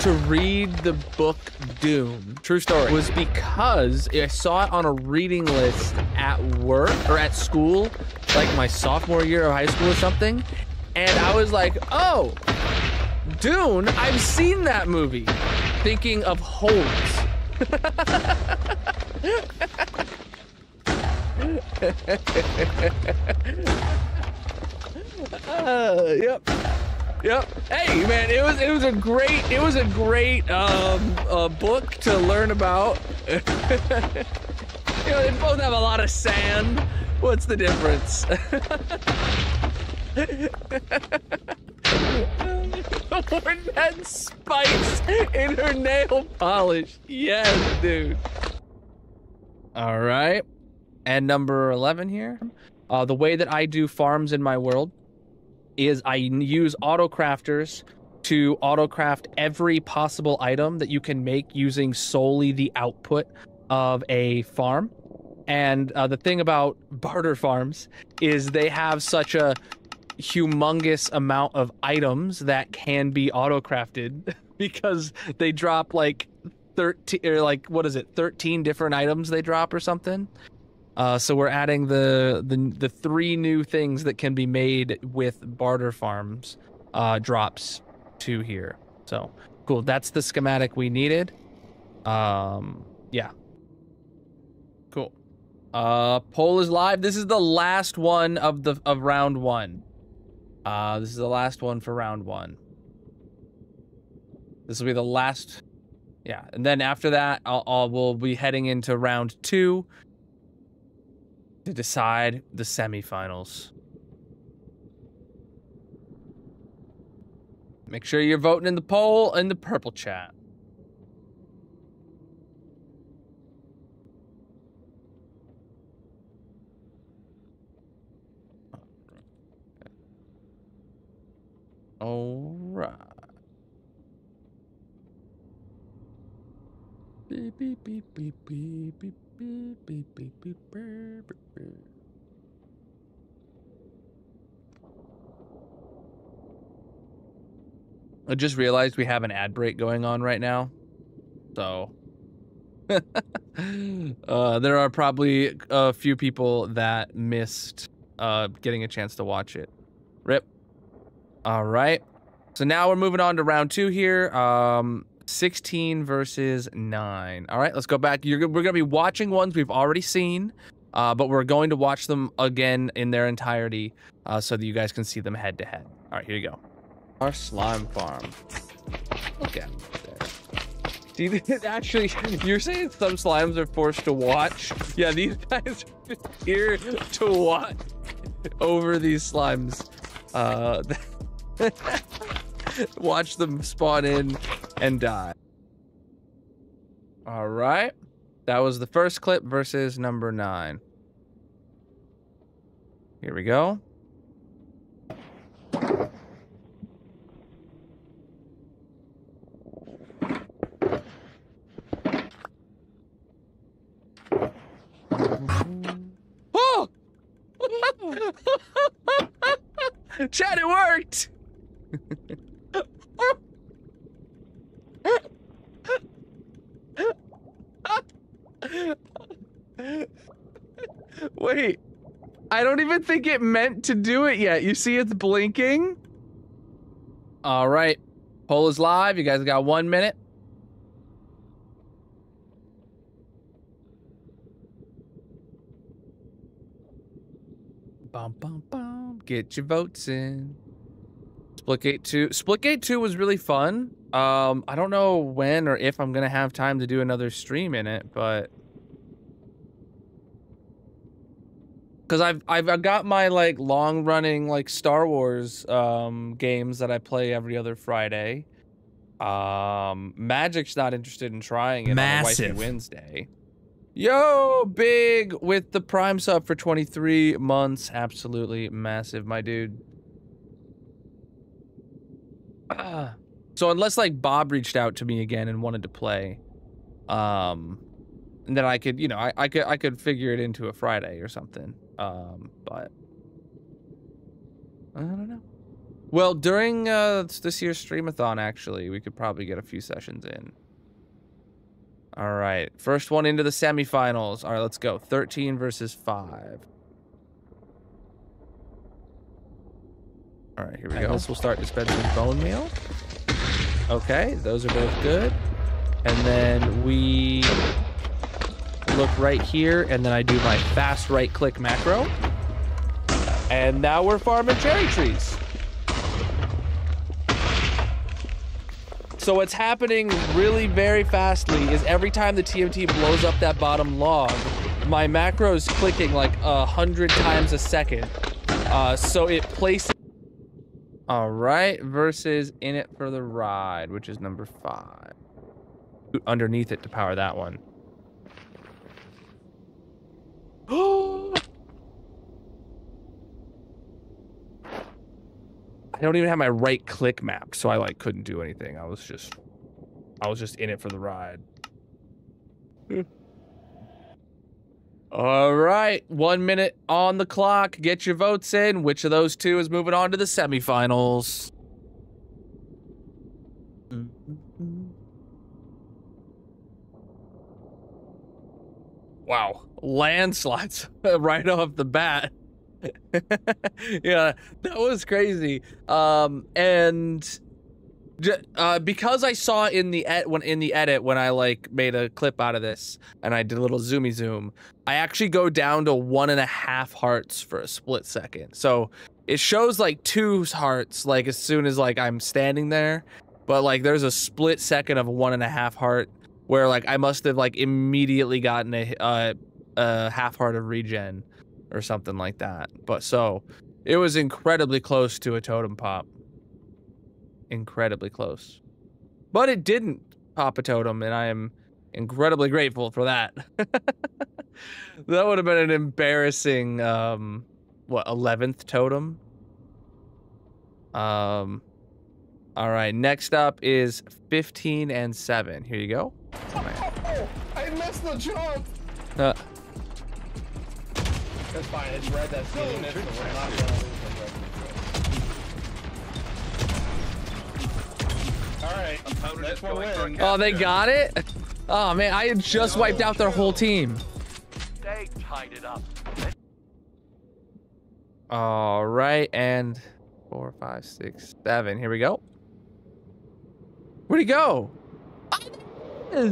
to read the book Dune, true story, was because I saw it on a reading list at work or at school, like my sophomore year of high school or something. And I was like, oh, Dune, I've seen that movie. Thinking of holes. Yep. Hey, man, it was a great book to learn about. You know, they both have a lot of sand. What's the difference? Horton had spikes in her nail polish. Yes, dude. All right. And number 11 here. The way that I do farms in my world is I use autocrafters to autocraft every possible item that you can make using solely the output of a farm. And the thing about barter farms is they have such a humongous amount of items that can be autocrafted because they drop like 13 or like, what is it, 13 different items they drop or something. So we're adding the 3 new things that can be made with barter farms drops to here. So cool. That's the schematic we needed. Yeah. Cool. Poll is live. This is the last one of round 1. This is the last one for round 1. This will be the last. Yeah, and then after that, we'll be heading into round 2 to decide the semifinals. Make sure you're voting in the poll in the purple chat. All right. Beep, beep, beep, beep, beep, beep, beep, beep, beep, beep, beep, beep. I just realized we have an ad break going on right now. So there are probably a few people that missed getting a chance to watch it. Rip. All right. So now we're moving on to round 2 here. 16 versus 9. All right, let's go back. We're going to be watching ones we've already seen, but we're going to watch them again in their entirety so that you guys can see them head to head. All right, here you go. Our slime farm. Look at it there. See, actually, you're saying some slimes are forced to watch? Yeah, these guys are here to watch over these slimes. Watch them spawn in and die. All right. That was the first clip versus number 9. Here we go. Oh! Chat, it worked! Wait, I don't even think it meant to do it yet. You see it's blinking? All right, poll is live. You guys got 1 minute. Bum, bum, bum. Get your votes in. Splitgate 2. Splitgate 2 was really fun. I don't know when or if I'm gonna have time to do another stream in it, but because I've got my like long running like Star Wars games that I play every other Friday. Magic's not interested in trying it on a Wifey Wednesday. Yo, Big with the Prime sub for 23 months. Absolutely massive, my dude. So unless like Bob reached out to me again and wanted to play, and then I could, you know, I could figure it into a Friday or something. But I don't know. Well, during this year's streamathon, actually, we could probably get a few sessions in. All right, first one into the semifinals. All right, let's go. 13 versus 5. All right, here we go. So we'll start dispensing bone meal. Okay, those are both good. And then we look right here, and then I do my fast right-click macro. And now we're farming cherry trees. So what's happening really very fastly is every time the TMT blows up that bottom log, my macro is clicking like 100 times a second. So it places. All right, versus In It for the Ride, which is number 5. Underneath it to power that one. I don't even have my right click map, so I like couldn't do anything. I was just in it for the ride. All right, 1 minute on the clock. Get your votes in. Which of those two is moving on to the semifinals? Wow, landslides right off the bat. Yeah, that was crazy. And because I saw in the edit when I like made a clip out of this and I did a little zoomy zoom, I actually go down to 1.5 hearts for a split second. So it shows like 2 hearts like as soon as like I'm standing there, but like there's a split second of 1.5 heart where like I must have like immediately gotten a half heart of regen or something like that. But so it was incredibly close to a totem pop. Incredibly close. But it didn't pop a totem, and I am incredibly grateful for that. That would have been an embarrassing, what, 11th totem? All right, next up is 15 and 7. Here you go. Oh, I missed the jump. That's fine. It's red that's getting it, so we're not going to lose the red. All right, next one win. Oh, they got it? Oh, man, I had just wiped out their whole team. They tied it up. All right, and 4, 5, 6, 7. Here we go. Where'd he go? Hey,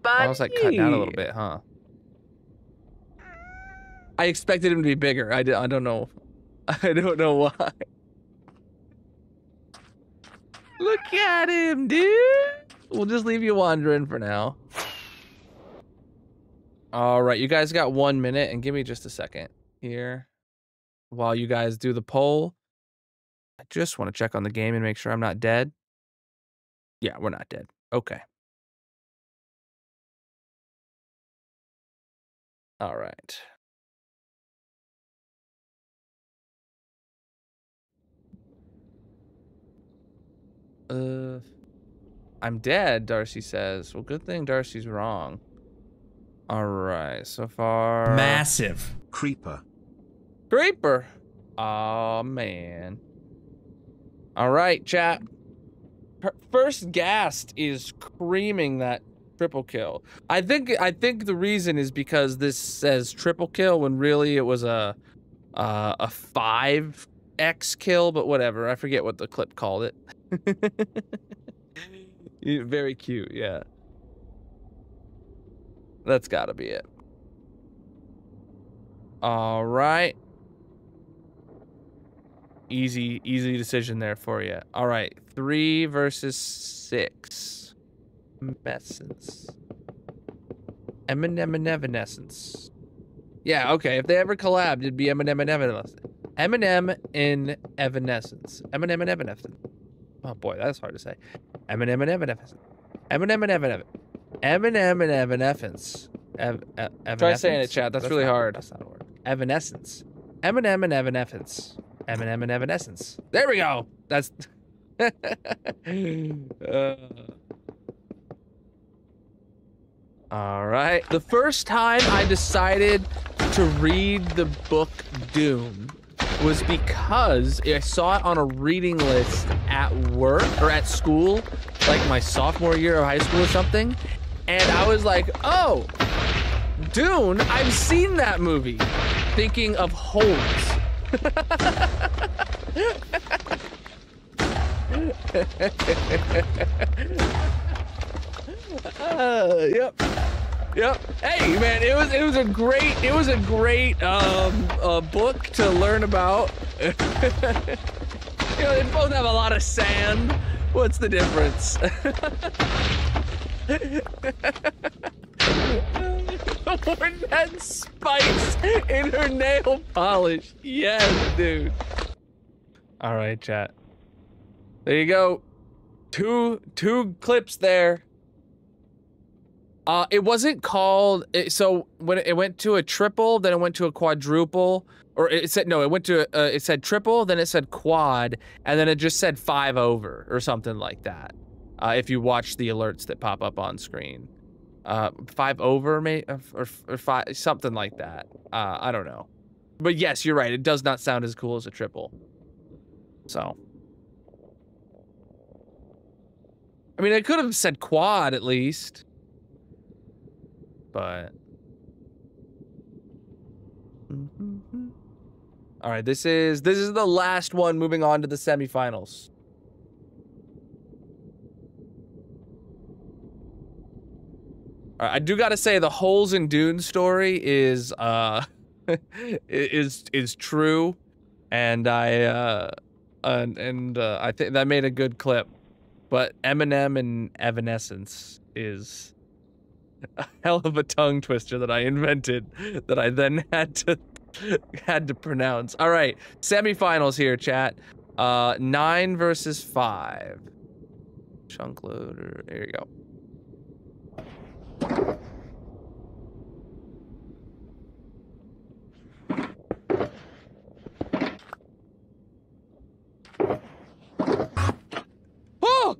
buddy. I was like cutting out a little bit, huh? I expected him to be bigger. I don't know. I don't know why. Look at him, dude. We'll just leave you wandering for now. All right, you guys got 1 minute, and give me just a second here while you guys do the poll. I just want to check on the game and make sure I'm not dead. Yeah, we're not dead. Okay. All right. I'm dead, Darcy says. Well, good thing Darcy's wrong. All right, so far. Massive. Creeper. Creeper. Oh man. All right, chat. First Gassed is creaming that triple kill. I think the reason is because this says triple kill when really it was a 5x kill, but whatever. I forget what the clip called it. Very cute, yeah. That's gotta be it. All right. Easy decision there for you. All right, 3 versus 6. Evanescence. Evanescence. Yeah, okay. If they ever collabed, it'd be Eminem and Evanescence. Eminem in Evanescence. Eminem and Evanescence. Oh boy, that's hard to say. Eminem and Evanescence. Eminem and Evanescence. Eminem and Evanescence. Try saying it, chat. That's really hard. That's not a word. Evanescence. Eminem and Evanescence. Eminem and Evanescence. There we go. That's. All right. The first time I decided to read the book Dune was because I saw it on a reading list at work or at school, like my sophomore year of high school or something. And I was like, oh, Dune, I've seen that movie. Thinking of holes. Yep. Hey, man, it was a great book to learn about. You know, they both have a lot of sand. What's the difference? One had spikes in her nail polish. Yes, dude. All right, chat. There you go. Two clips there. It wasn't called. So when it went to a triple, then it went to a quadruple, or it said no. It went to it said triple, then it said quad, and then it just said 5 over or something like that. If you watch the alerts that pop up on screen, 5 over or 5 something like that. I don't know, but yes, you're right. It does not sound as cool as a triple. So. I mean, I could have said quad at least, but. All right, this is the last one. Moving on to the semifinals. All right, I do gotta say the Holes in Dune story is is true, and I think that made a good clip. But Eminem and Evanescence is a hell of a tongue twister that I invented that I then had to pronounce. All right, semifinals here, chat. 9 versus 5. Chunk loader. There you go. Oh!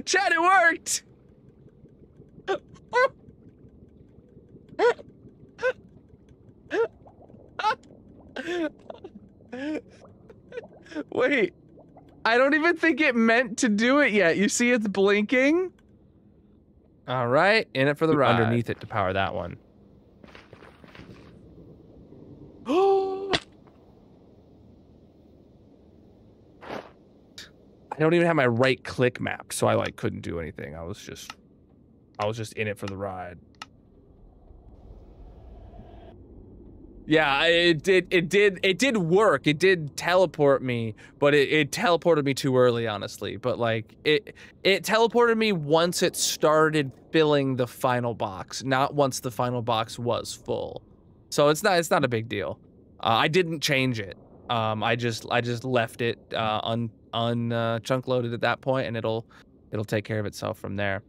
Chat, it worked! Wait, I don't even think it meant to do it yet. You see it's blinking? All right, in it for the ride. Underneath it to power that one. I don't even have my right click mapped, so I like couldn't do anything. I was just in it for the ride. Yeah, it did work. It did teleport me, but it teleported me too early, honestly. But like it teleported me once it started filling the final box, not once the final box was full. So it's not a big deal. I didn't change it. I just left it chunk loaded at that point, and it'll take care of itself from there.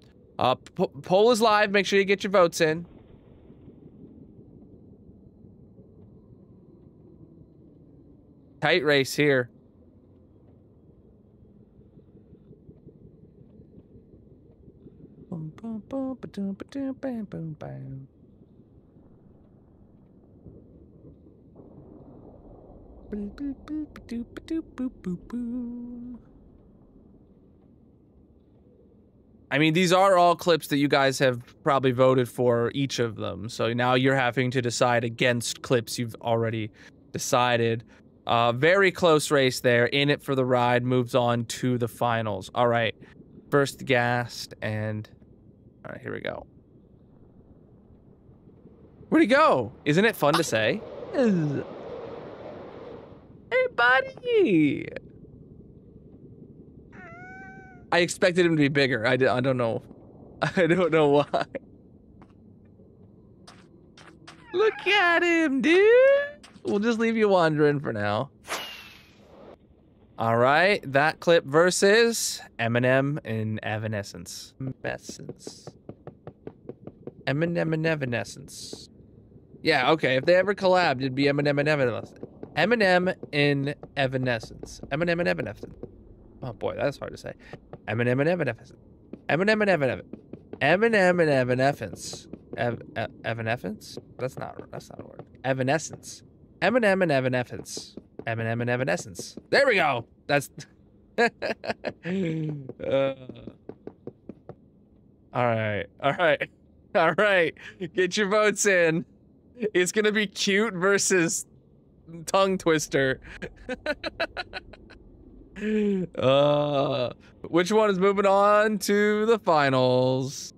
Poll is live. Make sure you get your votes in. Tight race here. I mean, these are all clips that you guys have probably voted for each of them. So now you're having to decide against clips you've already decided. Very close race there. In it for the ride, moves on to the finals. All right, first gassed, and all right, here we go. Where'd he go? Isn't it fun to say? Hey, buddy. I expected him to be bigger. I don't know. I don't know why. Look at him, dude. We'll just leave you wandering for now. All right, that clip versus Eminem and Evanescence. Eminem and Evanescence. Yeah, okay. If they ever collabed, it'd be Eminem and Evanescence. Eminem in Evanescence. Eminem and Evanescence. Oh boy, that's hard to say. Eminem and Evanescence. Eminem and Evanescence. Eminem and Evanescence. Evanescence? That's not a word. Evanescence. Eminem and Evanescence. Eminem and Evanescence. There we go. That's. All right. All right. All right. Get your votes in. It's gonna be cute versus tongue twister. Which one is moving on to the finals?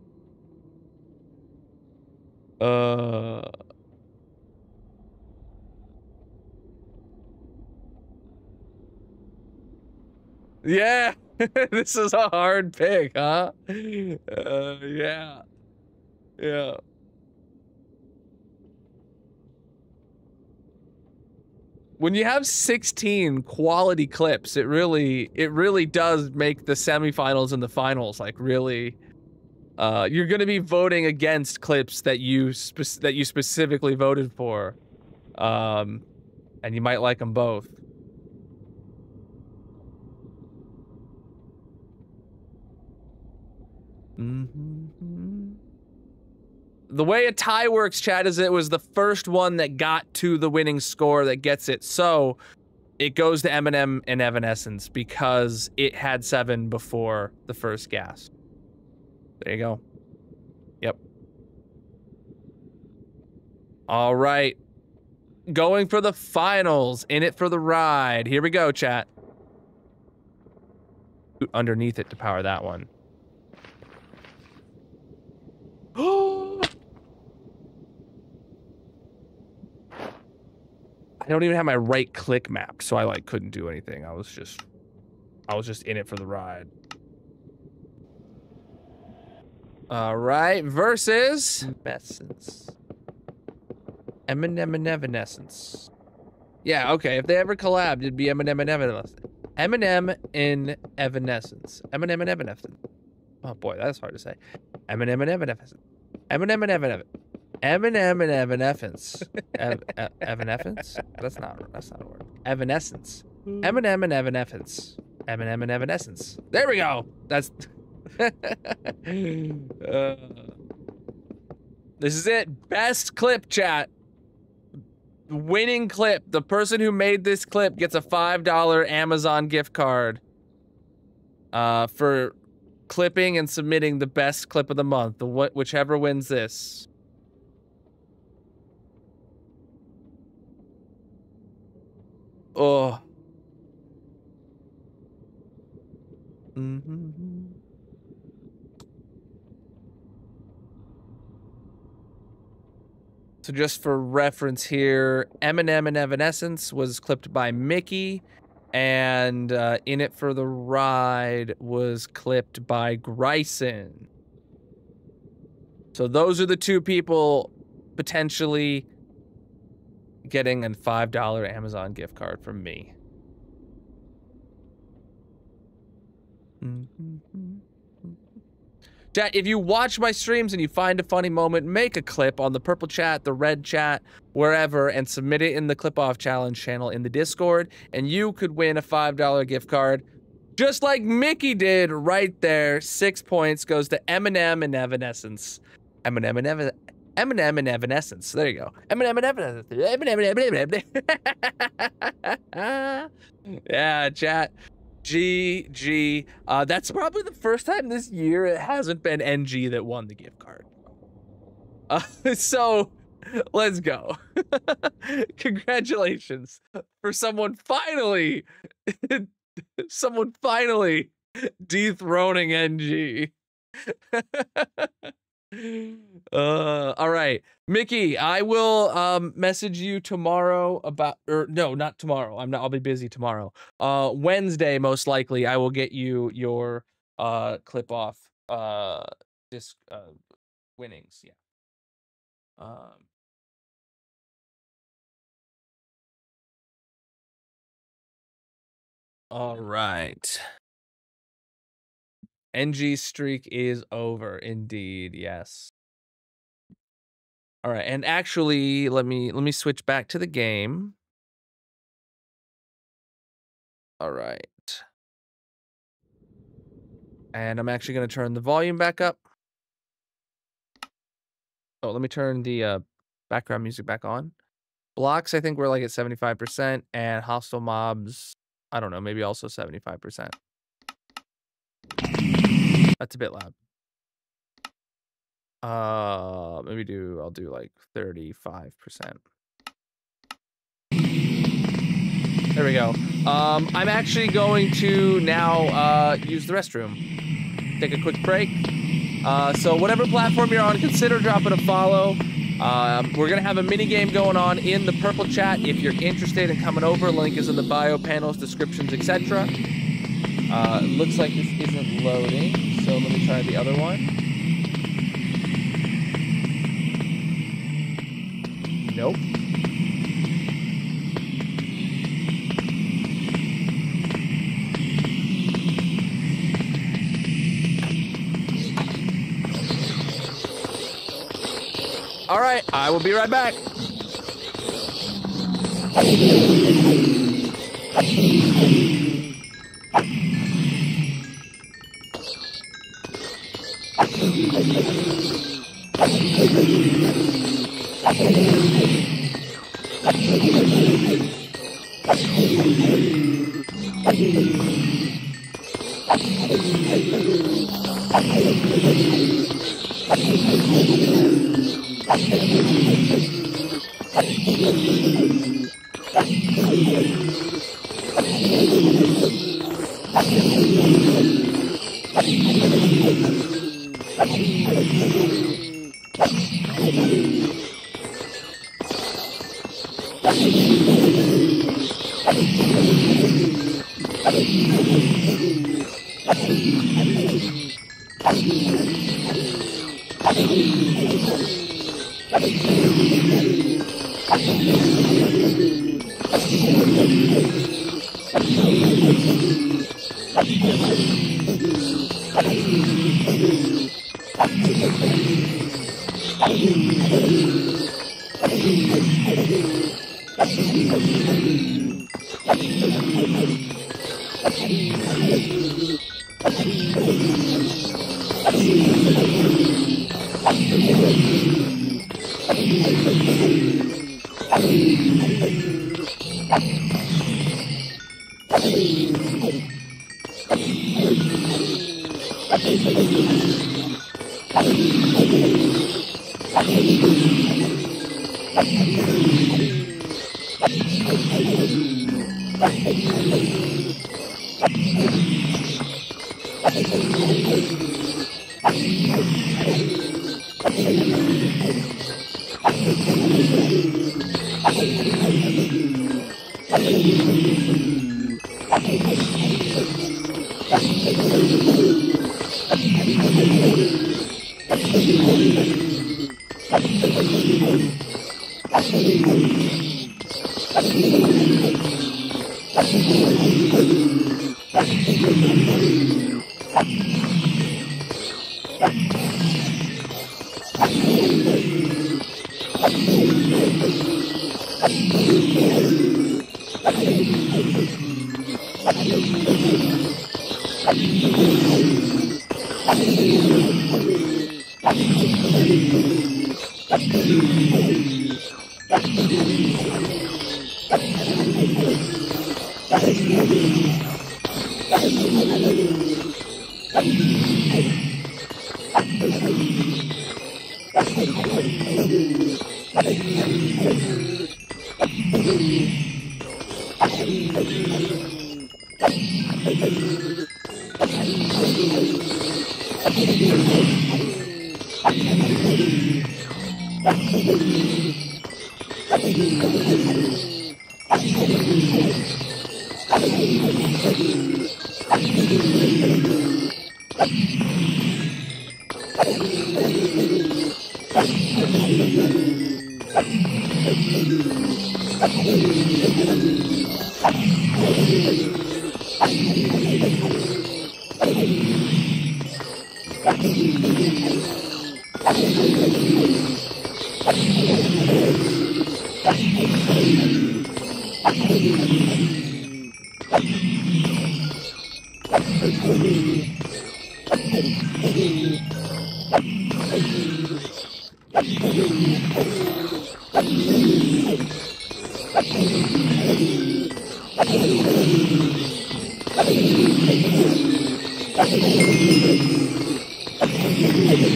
Yeah, this is a hard pick, huh? Yeah. Yeah. When you have 16 quality clips, it really does make the semifinals and the finals like really. You're gonna be voting against clips that you specifically voted for, and you might like them both. The way a tie works, Chad, is it was the first one that got to the winning score that gets it. So it goes to Eminem and Evanescence because it had 7 before the first gas. There you go. Yep. All right. Going for the finals. In it for the ride. Here we go, chat. Underneath it to power that one. I don't even have my right click map, so I like couldn't do anything. I was just in it for the ride. All right, versus Evanescence. Eminem and Evanescence. Yeah, okay. If they ever collabed, it'd be Eminem and Evanescence. Eminem in Evanescence. Eminem and Evanescence. Oh boy, that's hard to say. Eminem and Evanescence. Eminem and Evanescence. Eminem and Evanescence. Evanescence? That's not a word. Evanescence. Eminem and Evanescence. Eminem and Evanescence. There we go. That's. This is it. Best clip, chat. Winning clip. The person who made this clip gets a $5 Amazon gift card for clipping and submitting the best clip of the month. Whichever wins this. Oh. So just for reference here, Eminem and Evanescence was clipped by Mickey, and In It for the Ride was clipped by Gryson. So those are the two people potentially getting a $5 Amazon gift card from me. Chat, if you watch my streams and you find a funny moment, make a clip on the purple chat, the red chat, wherever, and submit it in the Clip Off Challenge channel in the Discord, and you could win a $5 gift card, just like Mickey did right there. 6 points goes to Eminem and Evanescence. Eminem and Evanescence. There you go. Eminem and Evanescence. Yeah, chat. GG. That's probably the first time this year it hasn't been NG that won the gift card. So let's go. Congratulations for someone finally dethroning NG. All right, Mickey, I will message you tomorrow about, or no, not tomorrow. I'll be busy tomorrow. Wednesday most likely I will get you your clip off disc winnings. Yeah. All right. NG streak is over, indeed. Yes. All right, and actually, let me switch back to the game. All right. And I'm actually going to turn the volume back up. Oh, let me turn the background music back on. Blocks, I think we're like at 75%, and hostile mobs, I don't know, maybe also 75%. That's a bit loud. I'll do like 35%. There we go. I'm actually going to now use the restroom. Take a quick break. So whatever platform you're on, consider dropping a follow. We're gonna have a mini game going on in the purple chat. If you're interested in coming over, link is in the bio, panels, descriptions, etc. Looks like this isn't loading, so let me try the other one. Nope. All right, I will be right back.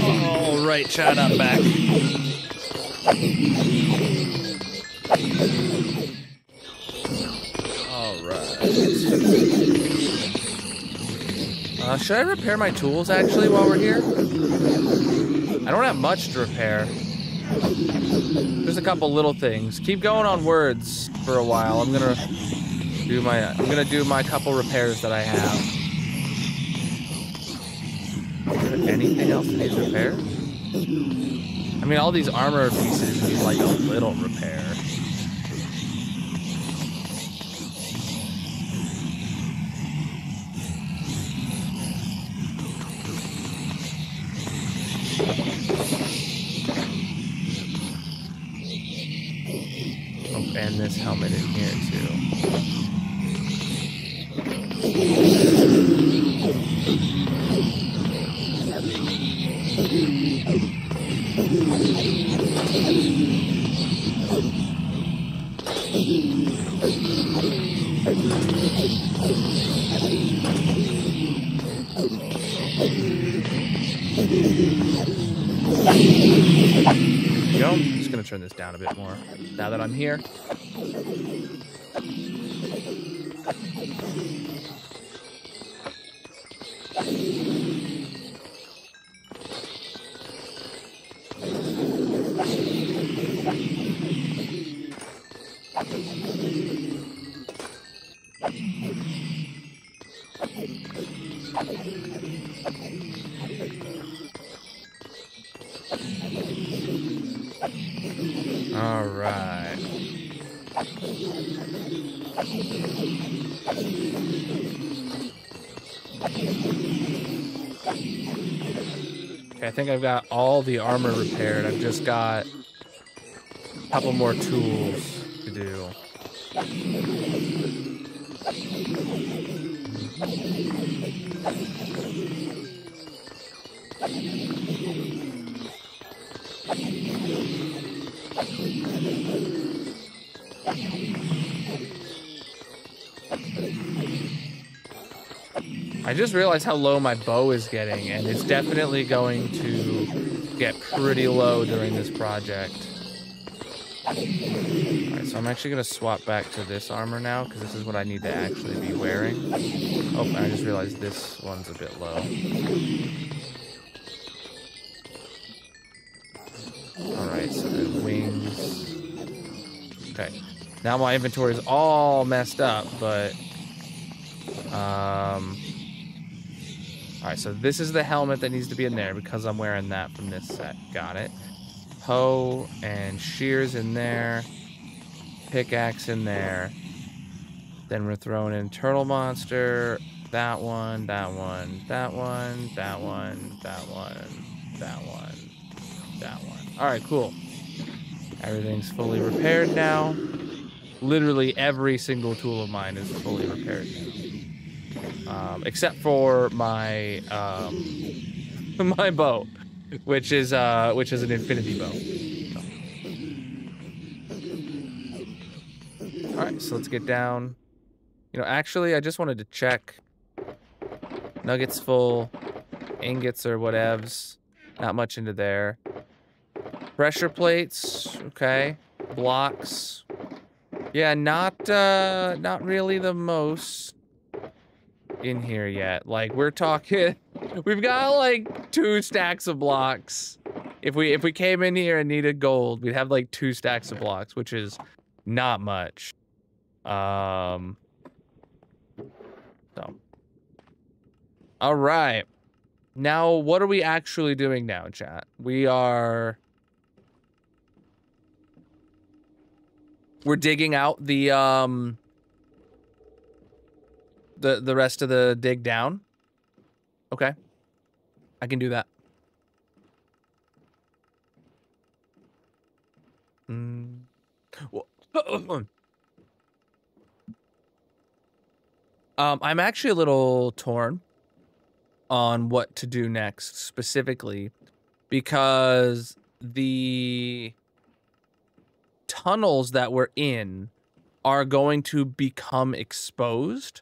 All right, Chad, I'm back. All right. Should I repair my tools, actually, while we're here? I don't have much to repair. There's a couple little things. Keep going on words for a while. I'm gonna do my couple repairs that I have. Anything else that needs repair? I mean, all these armor pieces need like a little repair. Oh, and this helmet in here too. There we go. I'm just gonna turn this down a bit more now that I'm here. All right. Okay, I think I've got all the armor repaired. I've just got a couple more tools to do. I just realized how low my bow is getting, and it's definitely going to get pretty low during this project. Alright, so I'm actually going to swap back to this armor now, because this is what I need to actually be wearing. Oh, and I just realized this one's a bit low. Alright, so the wings. Okay. Now my inventory is all messed up, but... Alright, so this is the helmet that needs to be in there because I'm wearing that from this set. Got it. Hoe and shears in there. Pickaxe in there. Then we're throwing in turtle monster. That one, that one, that one, that one, that one, that one, that one. Alright, cool. Everything's fully repaired now. Literally every single tool of mine is fully repaired now. Except for my my bow, which is an infinity bow. So. All right, so let's get down. You know, actually, I just wanted to check. Nuggets full, ingots or whatevs. Not much into there. Pressure plates, okay. Blocks. Yeah, not really the most in here yet. Like, we're talking, we've got like 2 stacks of blocks. If we came in here and needed gold, we'd have like 2 stacks of blocks, which is not much. So. All right. Now, what are we actually doing now, chat? We're digging out the rest of the dig down. Okay. I can do that. I'm actually a little torn on what to do next, specifically because the tunnels that we're in are going to become exposed,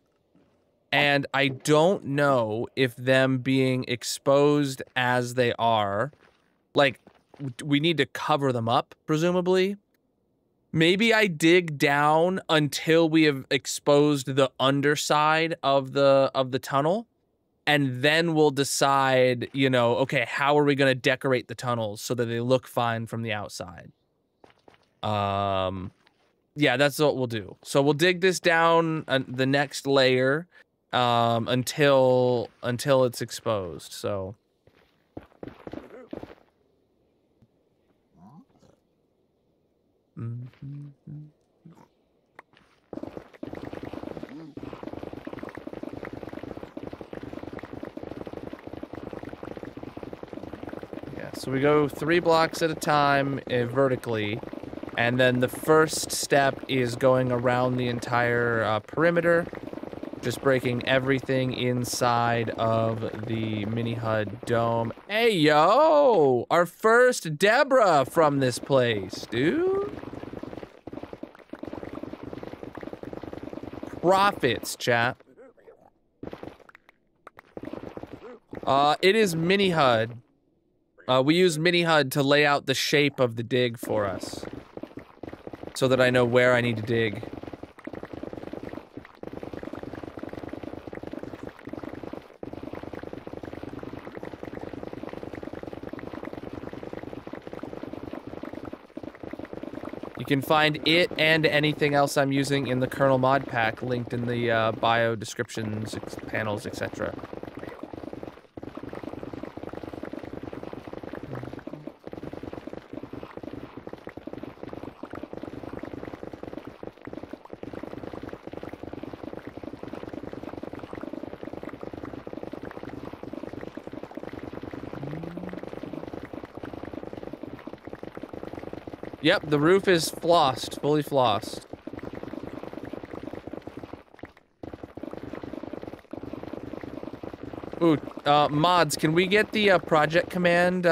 and I don't know if them being exposed as they are, like, we need to cover them up, presumably. Maybe I dig down until we have exposed the underside of the tunnel, and then we'll decide, you know, okay, how are we going to decorate the tunnels so that they look fine from the outside? Yeah, that's what we'll do. So we'll dig this down the next layer until it's exposed. So Yeah, so we go 3 blocks at a time vertically, and then the first step is going around the entire perimeter, just breaking everything inside of the mini HUD dome. Hey, yo! Our first Deborah from this place, dude. Profits, chat. It is mini HUD. We use mini HUD to lay out the shape of the dig for us, so that I know where I need to dig. You can find it and anything else I'm using in the Colonal mod pack linked in the bio descriptions, panels, etc. Yep, the roof is flossed, fully flossed. Ooh, mods, can we get the project command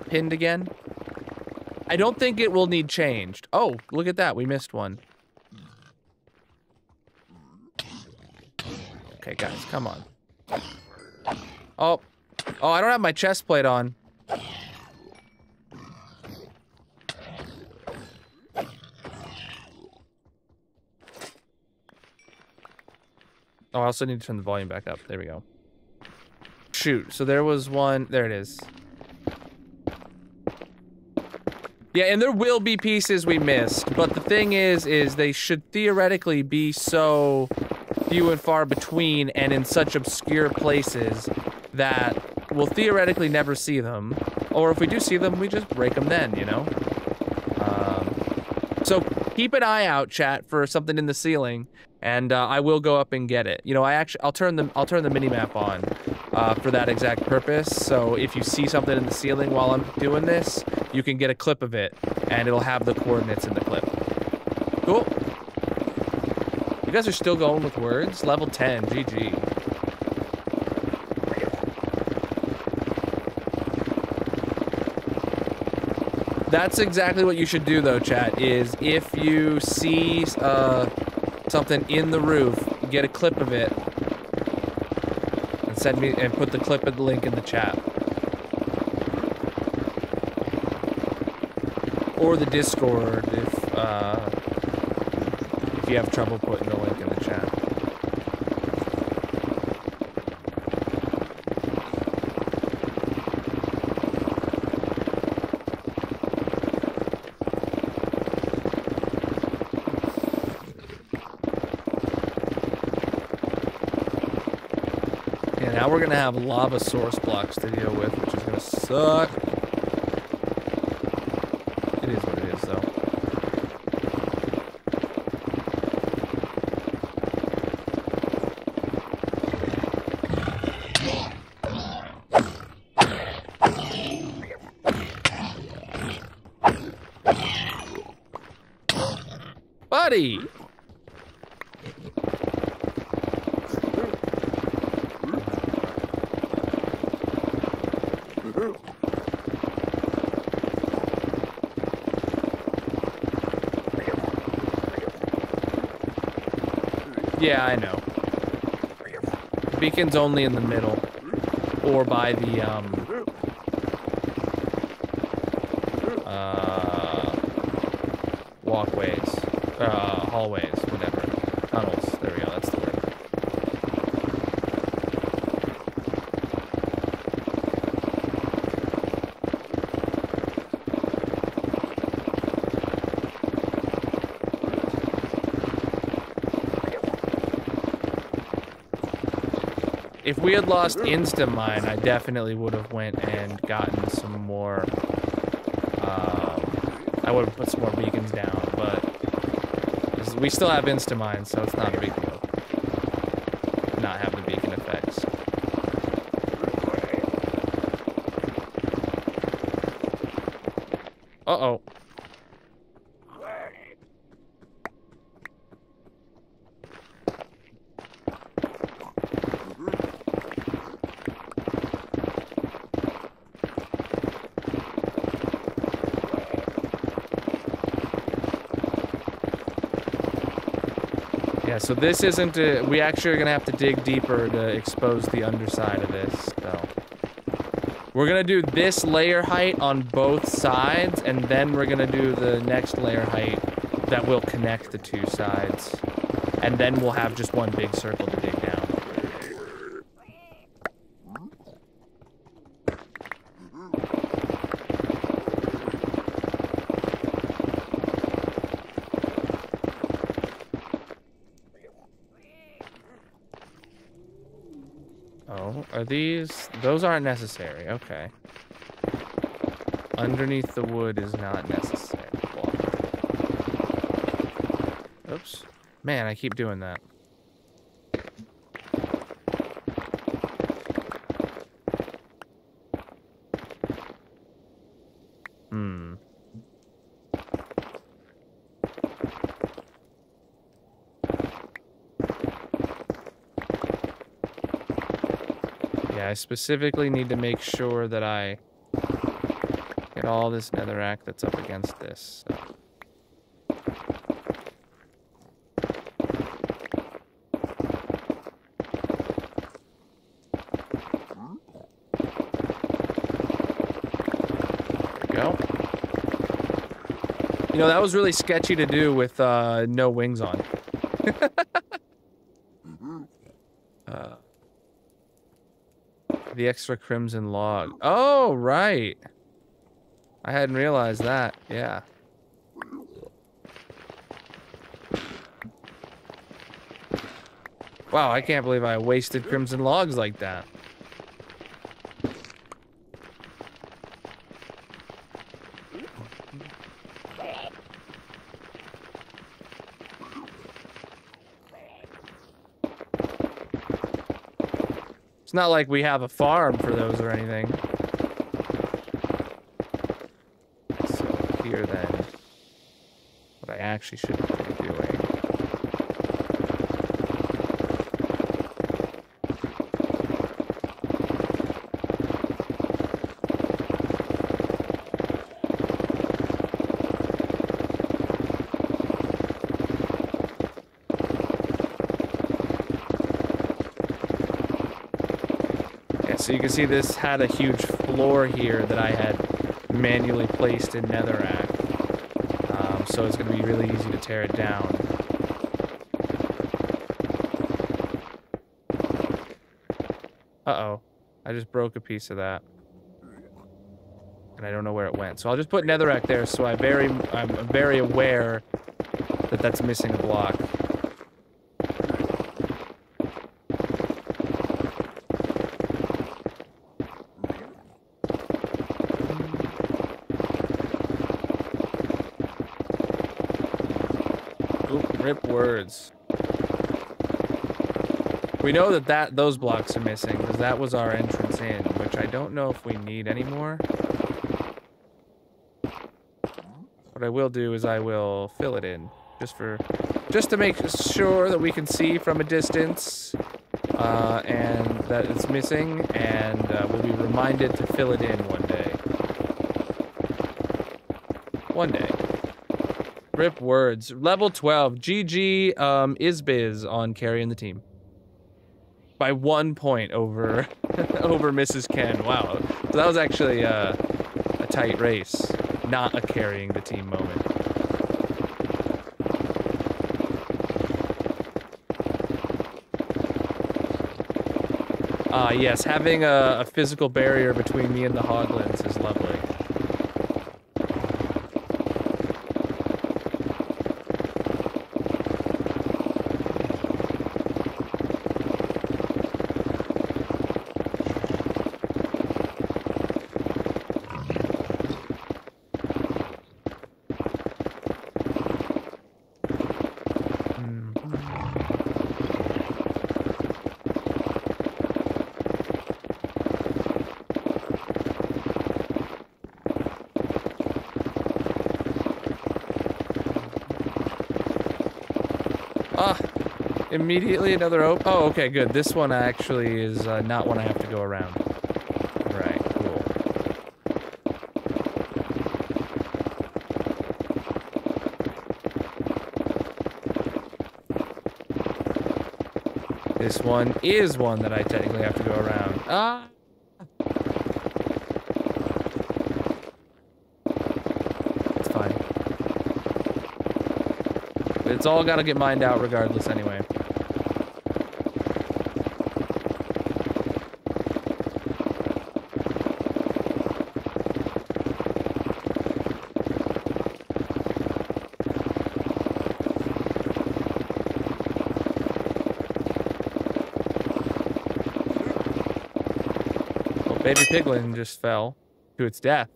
pinned again? I don't think it will need changed. Oh, look at that, we missed one. Okay, guys, come on. Oh, I don't have my chest plate on. Oh, I also need to turn the volume back up. There we go. Shoot, so there was one. There it is. Yeah, and there will be pieces we missed, but the thing is they should theoretically be so few and far between and in such obscure places that we'll theoretically never see them. Or if we do see them, we just break them then, you know? So keep an eye out, chat, for something in the ceiling. And I will go up and get it. You know, I'll turn the mini-map on for that exact purpose. So if you see something in the ceiling while I'm doing this, you can get a clip of it, and it'll have the coordinates in the clip. Cool. You guys are still going with words? Level 10, GG. That's exactly what you should do, though, chat, is if you see something in the roof, get a clip of it, and send me, and put the clip and the link in the chat. Or the Discord if you have trouble putting the link in the chat. Yeah, now we're gonna have lava source blocks to deal with, which is gonna suck. It is what it is, though. Buddy! Yeah, I know. Beacon's only in the middle. Or by the, walkways. Hallways, whatever. Tunnels. There we go, that's the word. If we had lost Instamine, I definitely would have went and gotten some more I would have put some more beacons down, but we still have Instamine, so it's not a big deal. Not have the beacon effects. Uh-oh. Yeah, so this isn't we actually are gonna have to dig deeper to expose the underside of this, so. We're gonna do this layer height on both sides, and then we're gonna do the next layer height that will connect the two sides. And then we'll have just one big circle to dig down. Oh, are these? Those aren't necessary. Okay. Underneath the wood is not necessary. Oops. Man, I keep doing that. Hmm. Yeah, I specifically need to make sure that I get all this netherrack that's up against this. So. You know, that was really sketchy to do with no wings on. The extra crimson log. Oh, right. I hadn't realized that. Yeah. Wow, I can't believe I wasted crimson logs like that. It's not like we have a farm for those or anything. So here then, what I actually should be doing. So you can see this had a huge floor here that I had manually placed in netherrack. So it's going to be really easy to tear it down. Uh-oh. I just broke a piece of that. And I don't know where it went. So I'll just put netherrack there so I'm very aware that that's missing a block. Rip words. We know that those blocks are missing because that was our entrance in, which I don't know if we need anymore. What I will do is I will fill it in just to make sure that we can see from a distance and that it's missing, and we'll be reminded to fill it in one day. One day. Rip words. Level 12. GG Isbiz on carrying the team. By 1 point over over Mrs. Ken. Wow. So that was actually a tight race. Not a carrying the team moment. Yes, having a physical barrier between me and the hoglins is lovely. Immediately another open. Oh, okay, good. This one actually is not one I have to go around. Right, cool. This one is one that I technically have to go around. Ah! It's fine. It's all gotta get mined out regardless anyway. Baby piglin just fell to its death.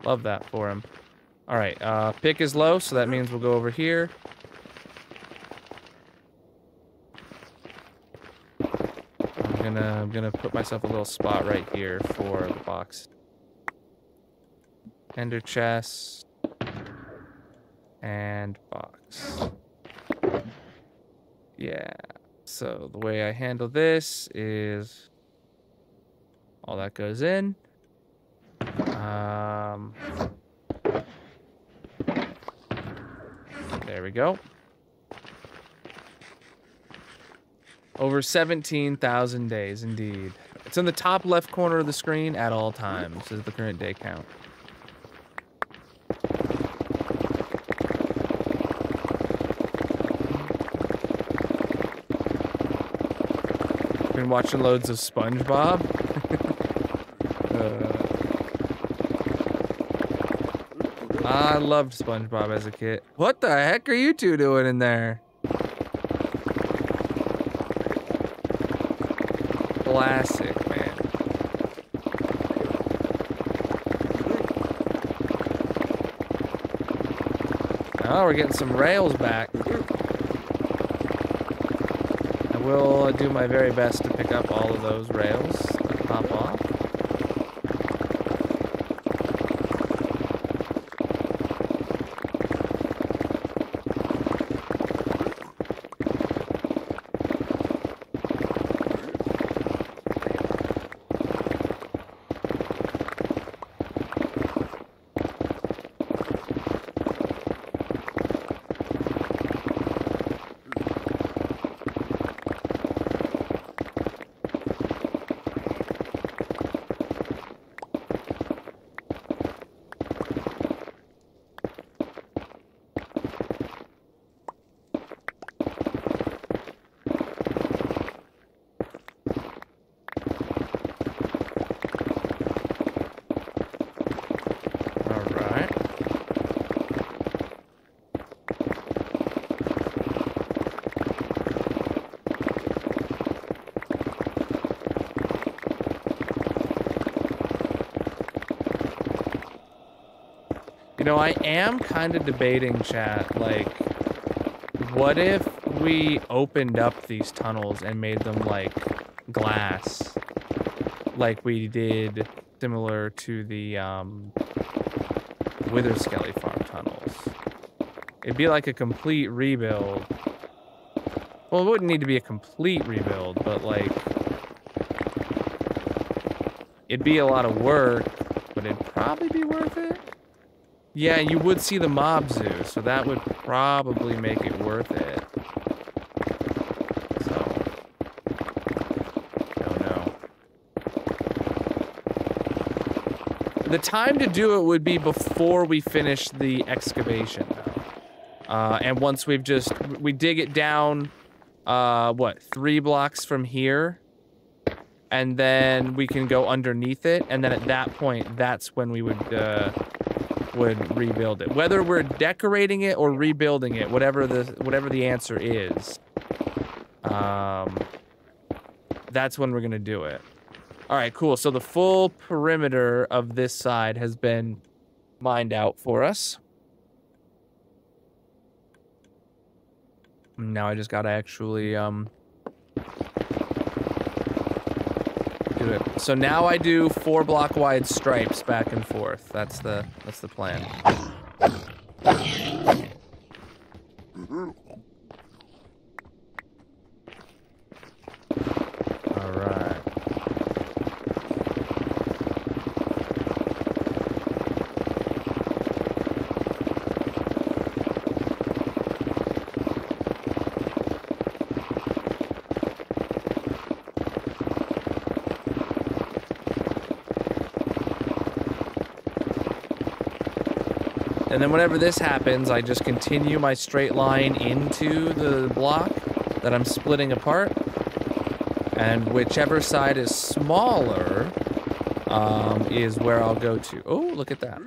Love that for him. All right, pick is low, so that means we'll go over here. I'm gonna put myself a little spot right here for the box. Ender chest and box. Yeah. So the way I handle this is all that goes in. There we go. Over 17,000 days, indeed. It's in the top left corner of the screen at all times, is the current day count. Been watching loads of SpongeBob. I loved SpongeBob as a kid. What the heck are you two doing in there? Classic, man. Oh, we're getting some rails back. I will do my very best to pick up all of those rails that pop off. You know, I am kind of debating, chat, like, what if we opened up these tunnels and made them, like, glass? Like we did similar to the, Wither Skelly Farm tunnels. It'd be like a complete rebuild. Well, it wouldn't need to be a complete rebuild, but, like, it'd be a lot of work, but it'd probably be worth it. Yeah, you would see the mob zoo, so that would probably make it worth it. So, don't know. The time to do it would be before we finish the excavation, though. And once we dig it down, what, 3 blocks from here? And then we can go underneath it, and then at that point, that's when we would rebuild it. Whether we're decorating it or rebuilding it, whatever the answer is, that's when we're gonna do it. All right, cool. So the full perimeter of this side has been mined out for us. Now I just gotta actually do it. So now I do 4 block wide stripes back and forth. That's the plan. And then whenever this happens, I just continue my straight line into the block that I'm splitting apart. And whichever side is smaller is where I'll go to. Oh, look at that.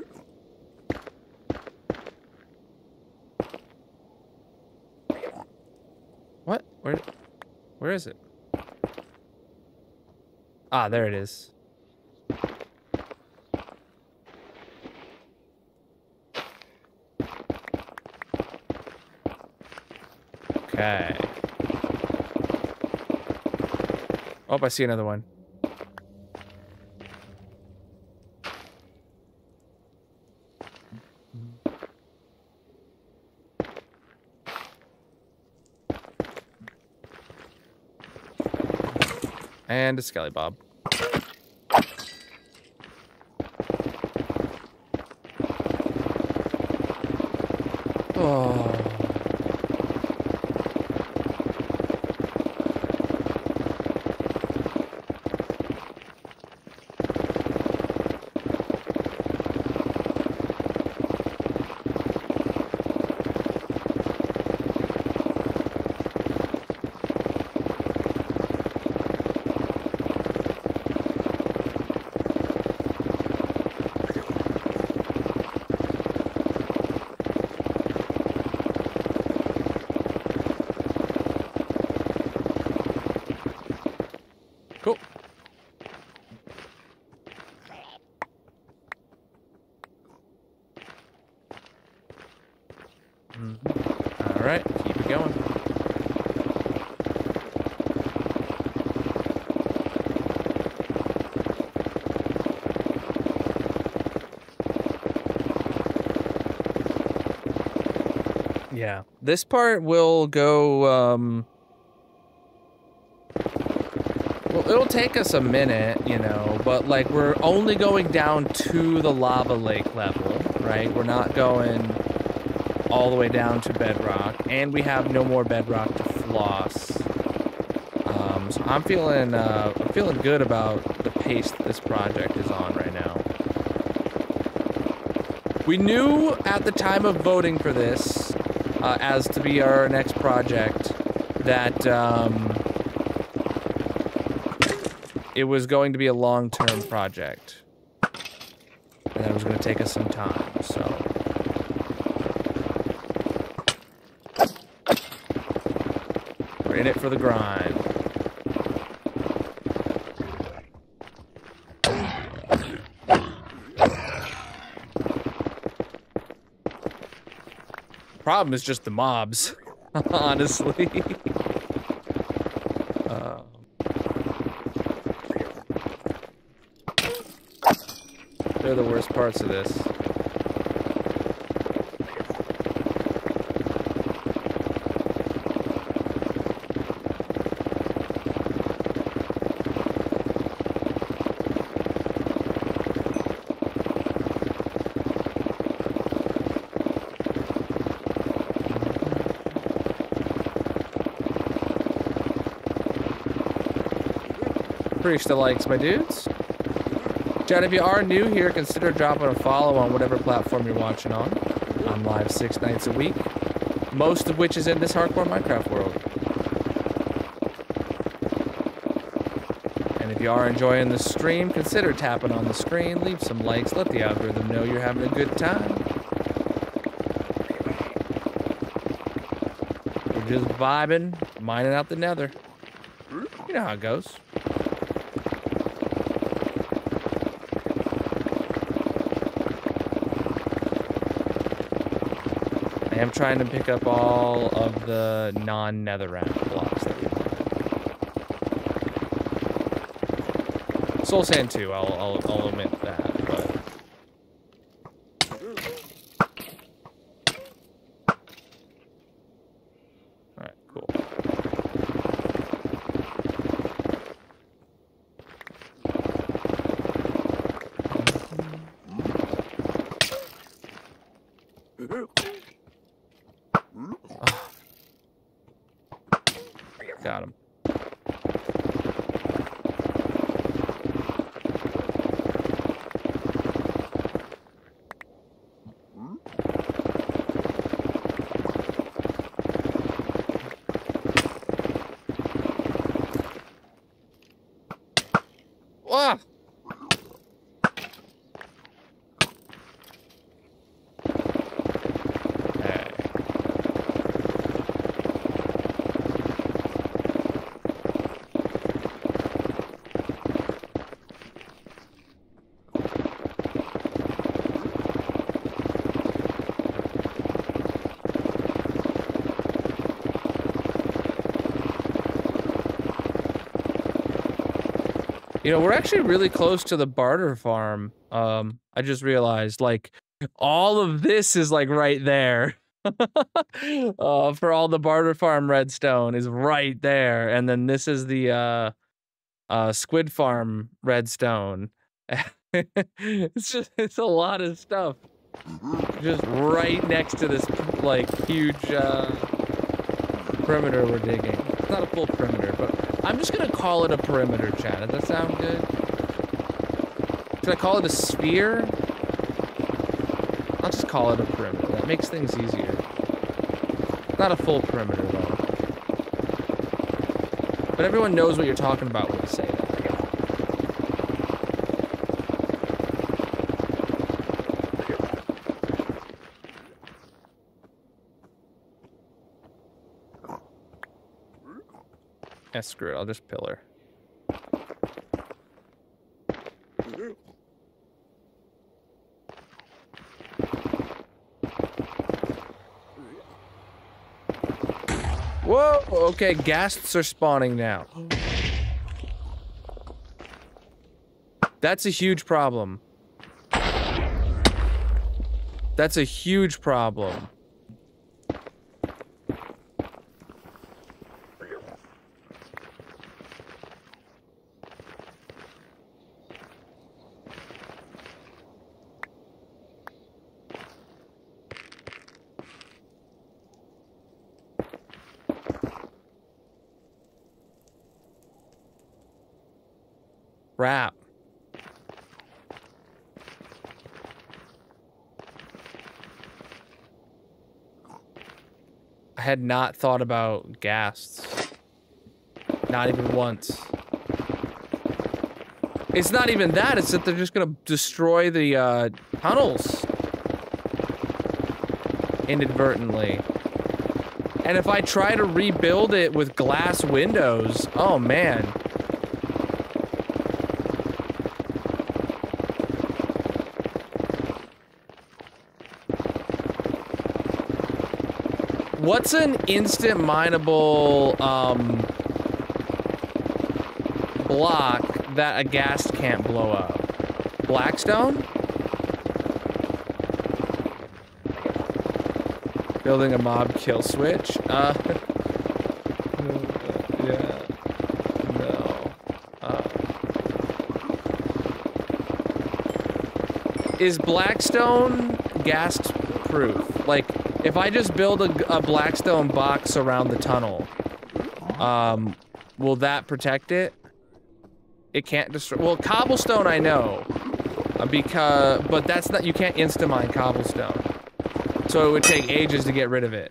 What? Where is it? Ah, there it is. Okay. Oh, I see another one. And a Skelly Bob. Oh. Cool. All right, keep it going. Yeah, this part will go, well, it'll take us a minute, you know, but like we're only going down to the lava lake level, right? We're not going all the way down to bedrock, and we have no more bedrock to floss. So I'm feeling good about the pace that this project is on right now. We knew at the time of voting for this, as to be our next project, that it was going to be a long-term project, and that it was going to take us some time, so. We're in it for the grind. Problem is just the mobs, honestly. They're the worst parts of this. Appreciate the likes, my dudes. Chat, if you are new here, consider dropping a follow on whatever platform you're watching on. I'm live 6 nights a week, most of which is in this hardcore Minecraft world. And if you are enjoying the stream, consider tapping on the screen, leave some likes, let the algorithm know you're having a good time. We're just vibing, mining out the nether. You know how it goes. I am trying to pick up all of the non-netherrack blocks that we have. Soul Sand too, I'll omit that, but... Alright, cool. Got him. You know, we're actually really close to the barter farm. I just realized, like, all of this is, like, right there. For all the barter farm redstone is right there. And then this is the, squid farm redstone. It's a lot of stuff. Just right next to this, like, huge, perimeter we're digging. It's not a full perimeter, but I'm just gonna call it a perimeter, Chad. Does that sound good? Should I call it a sphere? I'll just call it a perimeter. That makes things easier. Not a full perimeter, though. But everyone knows what you're talking about when you say that. Yeah, screw it. I'll just pillar. Whoa! Okay, ghasts are spawning now. That's a huge problem. That's a huge problem. Crap. I had not thought about ghasts. Not even once. It's not even that, it's that they're just gonna destroy the, tunnels. Inadvertently. And if I try to rebuild it with glass windows, oh man. What's an instant mineable, block that a ghast can't blow up? Blackstone? Building a mob kill switch? Yeah. No. Is Blackstone ghast proof? Like, if I just build a Blackstone box around the tunnel, will that protect it? It can't destroy. Well, cobblestone I know, but that's not. You can't insta-mine cobblestone, so it would take ages to get rid of it.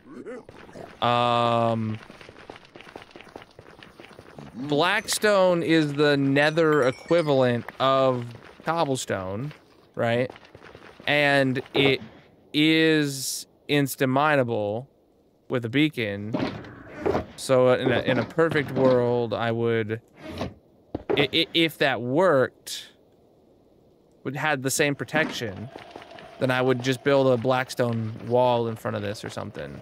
Blackstone is the nether equivalent of cobblestone, right? And it is insta-mineable with a beacon. So in a perfect world, I would, if that worked, had the same protection, then I would just build a Blackstone wall in front of this or something.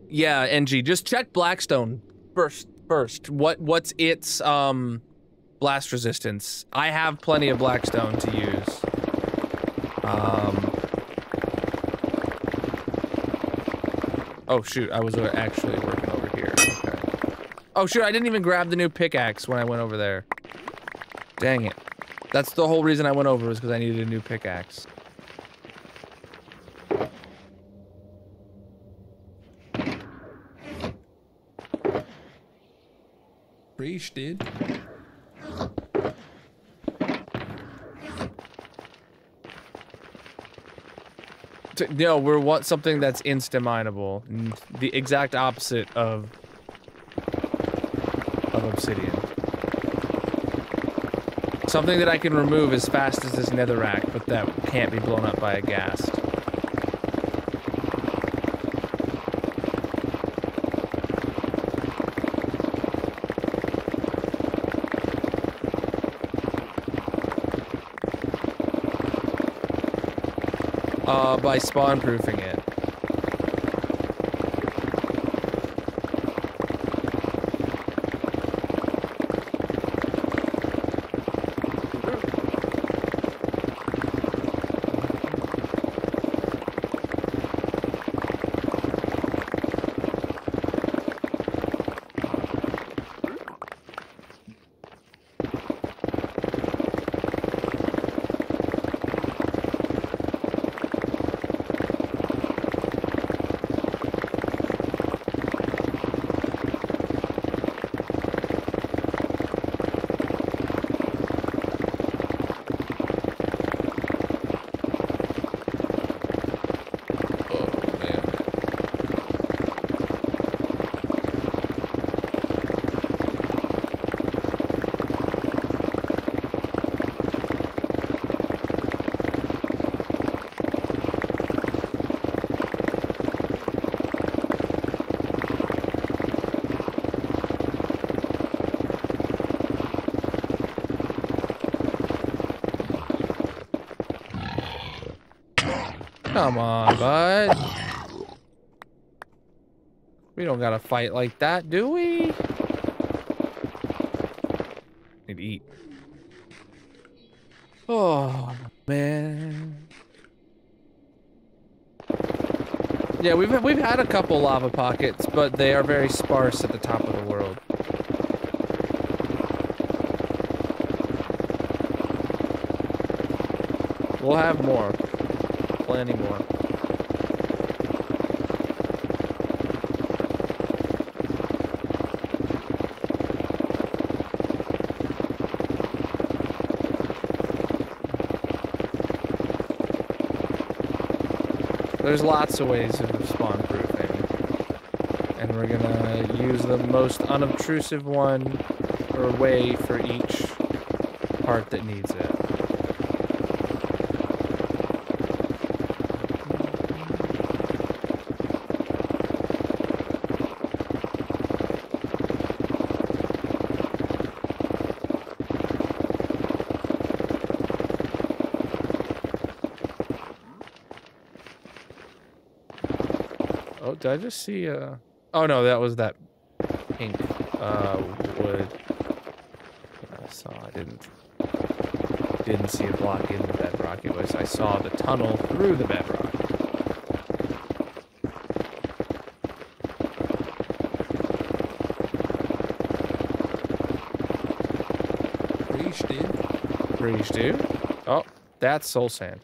Yeah, NG, just check Blackstone first. What's its blast resistance? I have plenty of Blackstone to use. Oh shoot, I was actually working over here. Okay. Oh shoot, I didn't even grab the new pickaxe when I went over there. Dang it. That's the whole reason I went over, was because I needed a new pickaxe. Preach, dude. No, we want something that's insta-mineable. The exact opposite of obsidian. Something that I can remove as fast as this netherrack, but that can't be blown up by a ghast. by spawn proofing it. Come on, bud. We don't gotta fight like that, do we? Need to eat. Oh, man. Yeah, we've had a couple lava pockets, but they are very sparse at the top of the world. We'll have more. Plenty more. There's lots of ways of spawn proofing, and we're gonna use the most unobtrusive one or way for each part that needs it. Oh, did I just see oh no, that was that pink wood I saw. I didn't see a block in the bedrock. It was I saw the tunnel through the bedrock. Breach, dude. Oh, that's soul sand.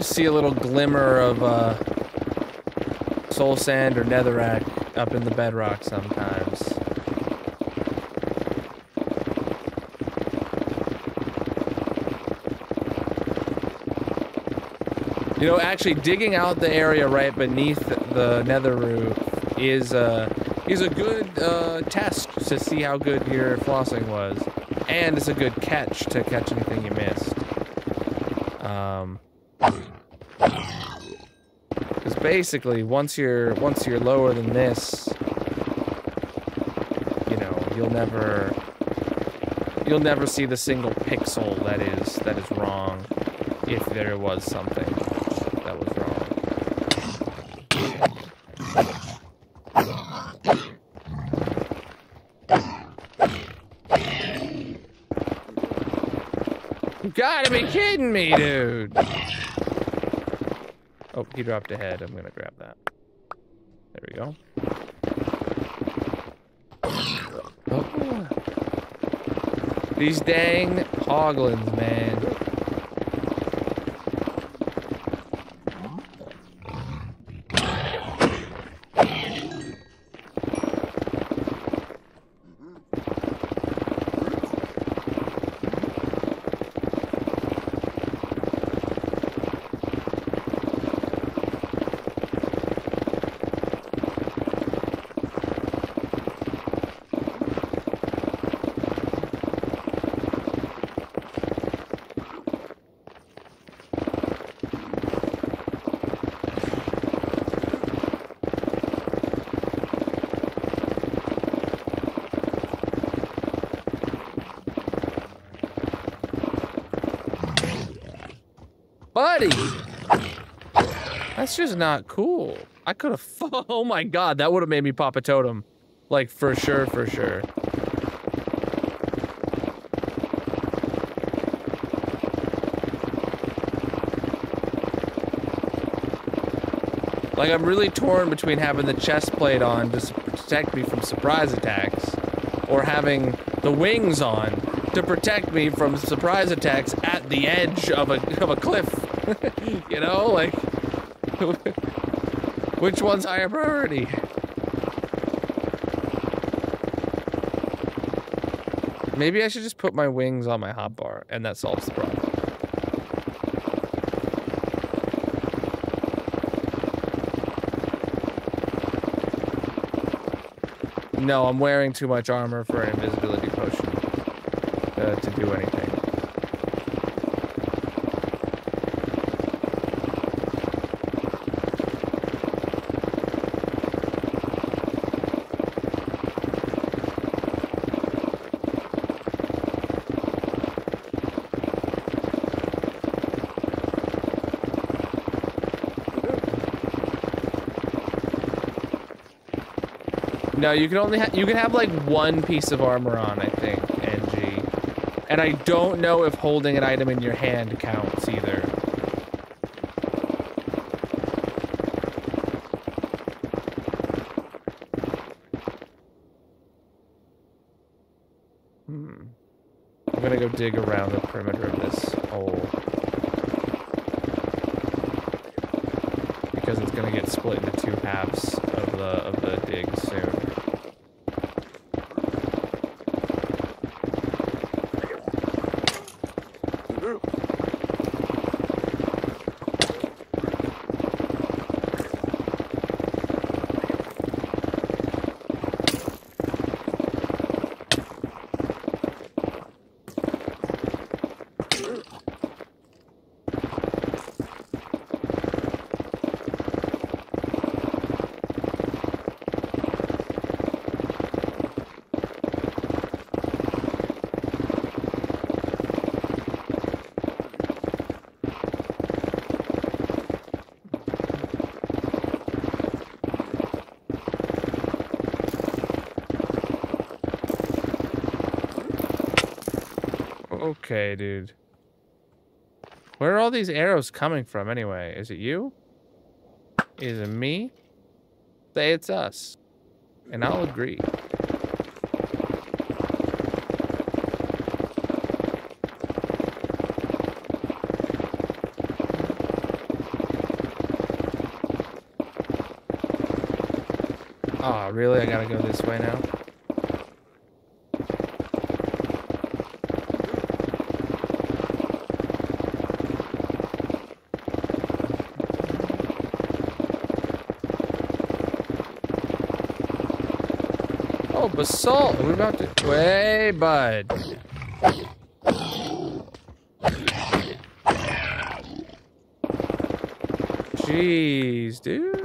See a little glimmer of soul sand or netherrack up in the bedrock sometimes. You know, actually digging out the area right beneath the nether roof is a good test to see how good your flossing was, and it's a good catch to catch anything you missed. Because basically, once you're lower than this, you know, you'll never see the single pixel that is wrong, if there was something that was wrong. You gotta be kidding me, dude! Oh, he dropped a head. I'm gonna grab that. There we go. Oh. These dang hoglins, man. Buddy! That's just not cool. I could have, oh my god, that would have made me pop a totem. Like, for sure, for sure. Like, I'm really torn between having the chest plate on to protect me from surprise attacks, or having the wings on to protect me from surprise attacks at the edge of a cliff. You know, like, which one's higher priority? Maybe I should just put my wings on my hotbar, and that solves the problem. No, I'm wearing too much armor for an invisibility potion to do anything. No, you can only you can have like one piece of armor on, I think, NG. And I don't know if holding an item in your hand counts either. I'm gonna go dig around the perimeter of this hole. Because it's gonna get split into two halves of the dig soon. Okay, dude. Where are all these arrows coming from anyway? Is it you? Is it me? Say it's us. And I'll agree. Oh, really? I gotta go this way now? Oh, basalt! We're about to... Way, bud. Jeez, dude.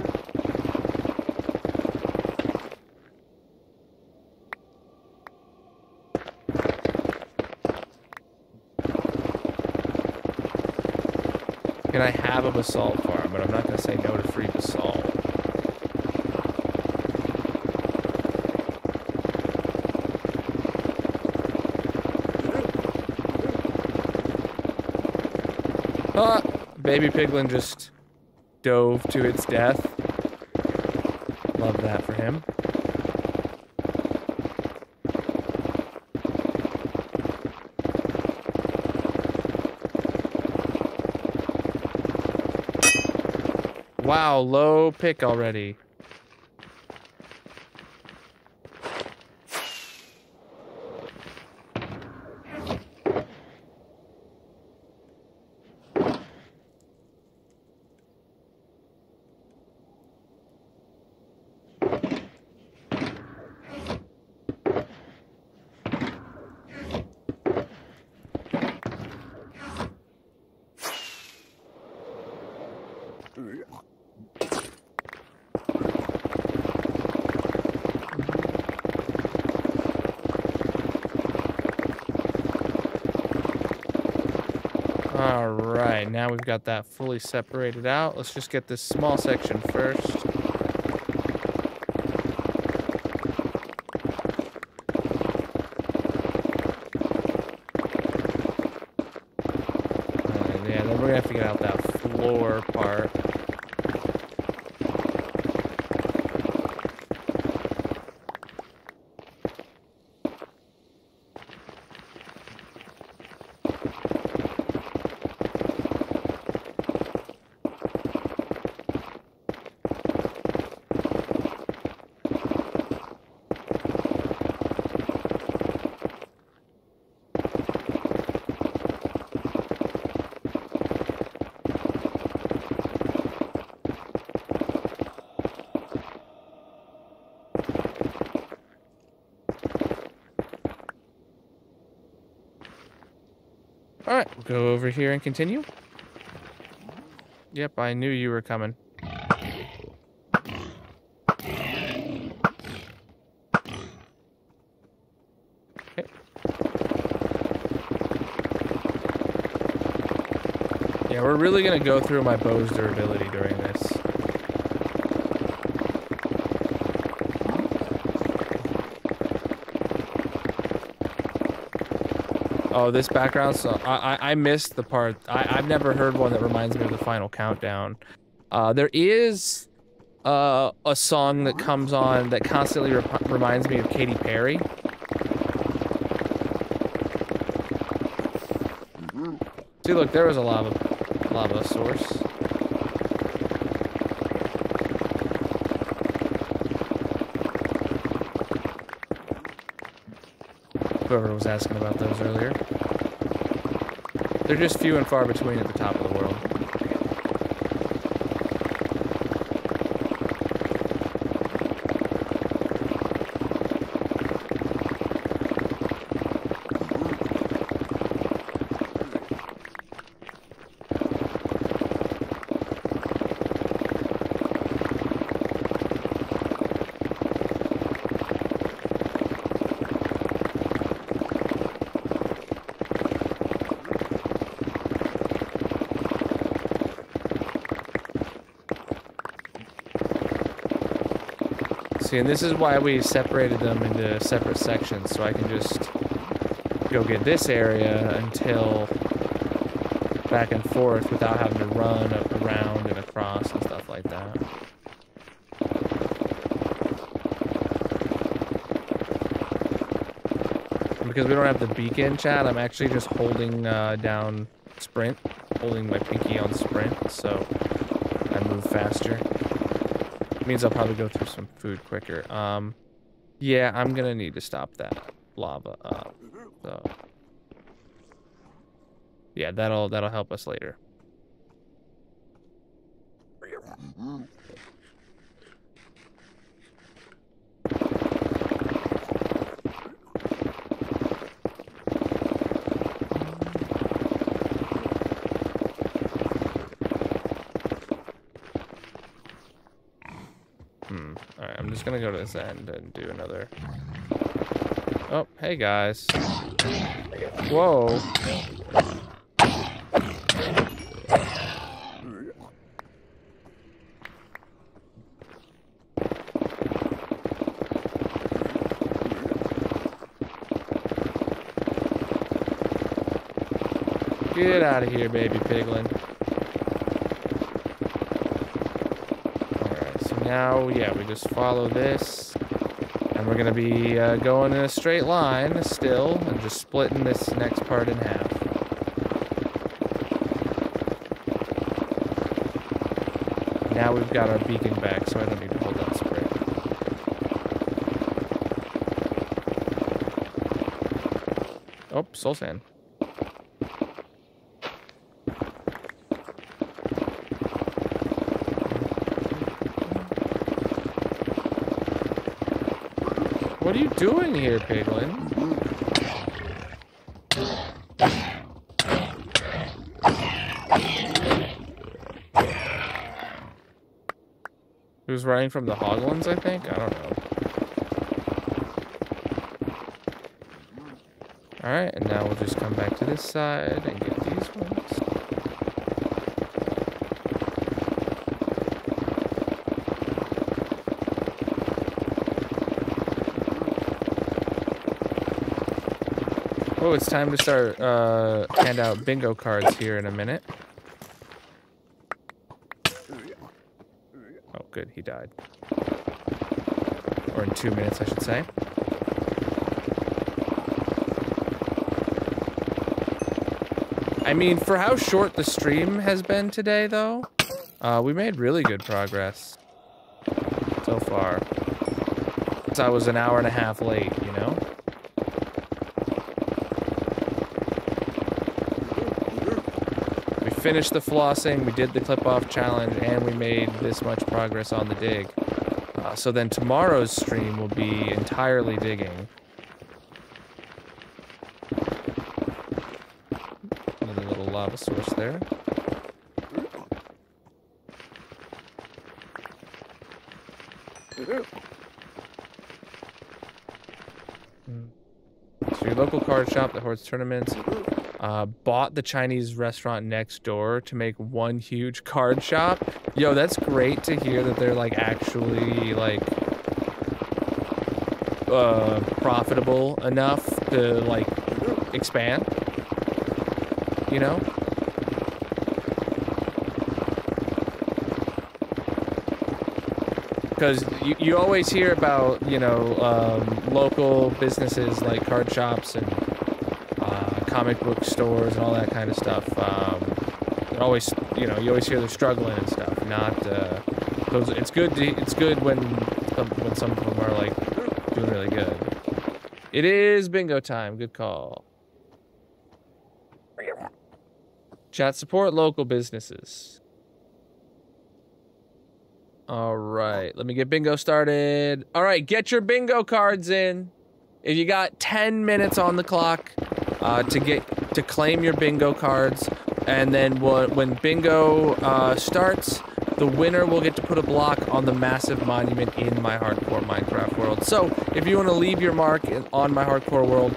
Can I have a basalt farm? But I'm not gonna say no to free basalt. Baby piglin just dove to its death. Love that for him. Wow, low pick already. All right, now we've got that fully separated out. Let's just get this small section first. Yeah, then we're gonna have to get out that floor part. All right, we'll go over here and continue. Yep, I knew you were coming. Okay. Yeah, we're really gonna go through my bow's durability during this. Oh, this background song. I missed the part. I've never heard one that reminds me of the final countdown. There is a song that comes on that constantly reminds me of Katy Perry. See, look, there was a lava source. Whoever was asking about those earlier. They're just few and far between at the top of the world. See, and this is why we separated them into separate sections, so I can just go get this area until back and forth without having to run around and across and stuff like that. And because we don't have the beacon, chat, I'm actually just holding down sprint, holding my pinky on sprint, so I move faster. Means I'll probably go through some food quicker. Yeah, I'm gonna need to stop that lava up. So yeah, that'll help us later. Alright, I'm just gonna go to this end and do another. Oh, hey guys. Whoa. Get out of here, baby piglin. Now, yeah, we just follow this, and we're gonna be going in a straight line still, and just splitting this next part in half. Now we've got our beacon back, so I don't need to hold that spray. Oh, soul sand. What are you doing here, Piglin? He was running from the Hoglins, I think? I don't know. Alright, and now we'll just come back to this side and get these ones. Oh, it's time to start hand out bingo cards here in a minute. Oh, good, he died. Or in 2 minutes, I should say. I mean, for how short the stream has been today, though, we made really good progress so far. So I was an hour and a half late, you know? We finished the flossing, we did the clip-off challenge, and we made this much progress on the dig. So then tomorrow's stream will be entirely digging. Another little lava source there. So your local card shop that hosts tournaments bought the Chinese restaurant next door to make one huge card shop. Yo, that's great to hear that they're like actually like profitable enough to like expand, you know? Because you always hear about, you know, local businesses like card shops and comic book stores and all that kind of stuff. They're always, you know, you always hear they're struggling and stuff. Not, it's good when some of them are like doing really good. It is bingo time. Good call. Chat, support local businesses. All right, let me get bingo started. All right, get your bingo cards in. If you got 10 minutes on the clock to claim your bingo cards, and then when bingo starts, the winner will get to put a block on the massive monument in my hardcore Minecraft world. So if you want to leave your mark on my hardcore world,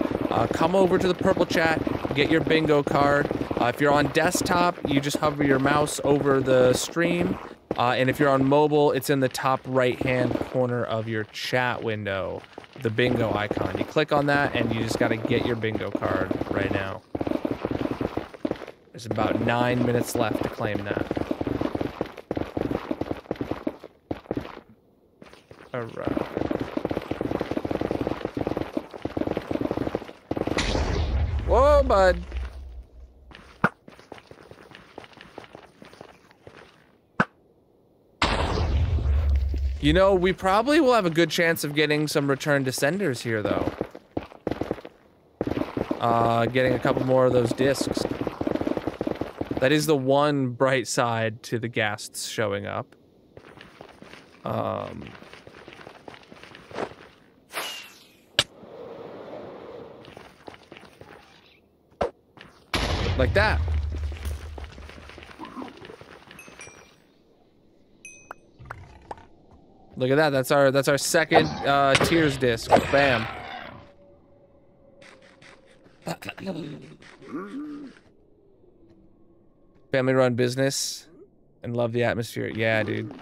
come over to the purple chat, get your bingo card. If you're on desktop, you just hover your mouse over the stream. And if you're on mobile, it's in the top right-hand corner of your chat window, the bingo icon. You click on that, and you just got to get your bingo card right now. There's about 9 minutes left to claim that. All right. Whoa, bud. You know, we probably will have a good chance of getting some return to senders here, though. Getting a couple more of those discs. That is the one bright side to the ghasts showing up. Like that. Look at that. That's our second tiers disc. Bam. Family run business and love the atmosphere. Yeah, dude.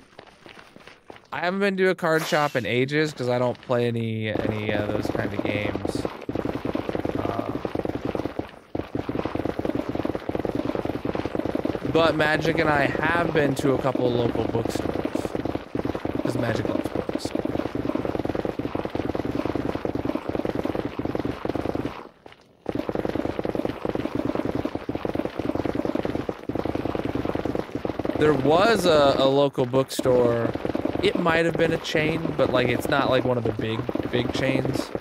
I haven't been to a card shop in ages because I don't play any of those kind of games. But Magic and I have been to a couple of local bookstores. Because Magic loves books. There was a local bookstore. It might have been a chain, but like it's not like one of the big chains.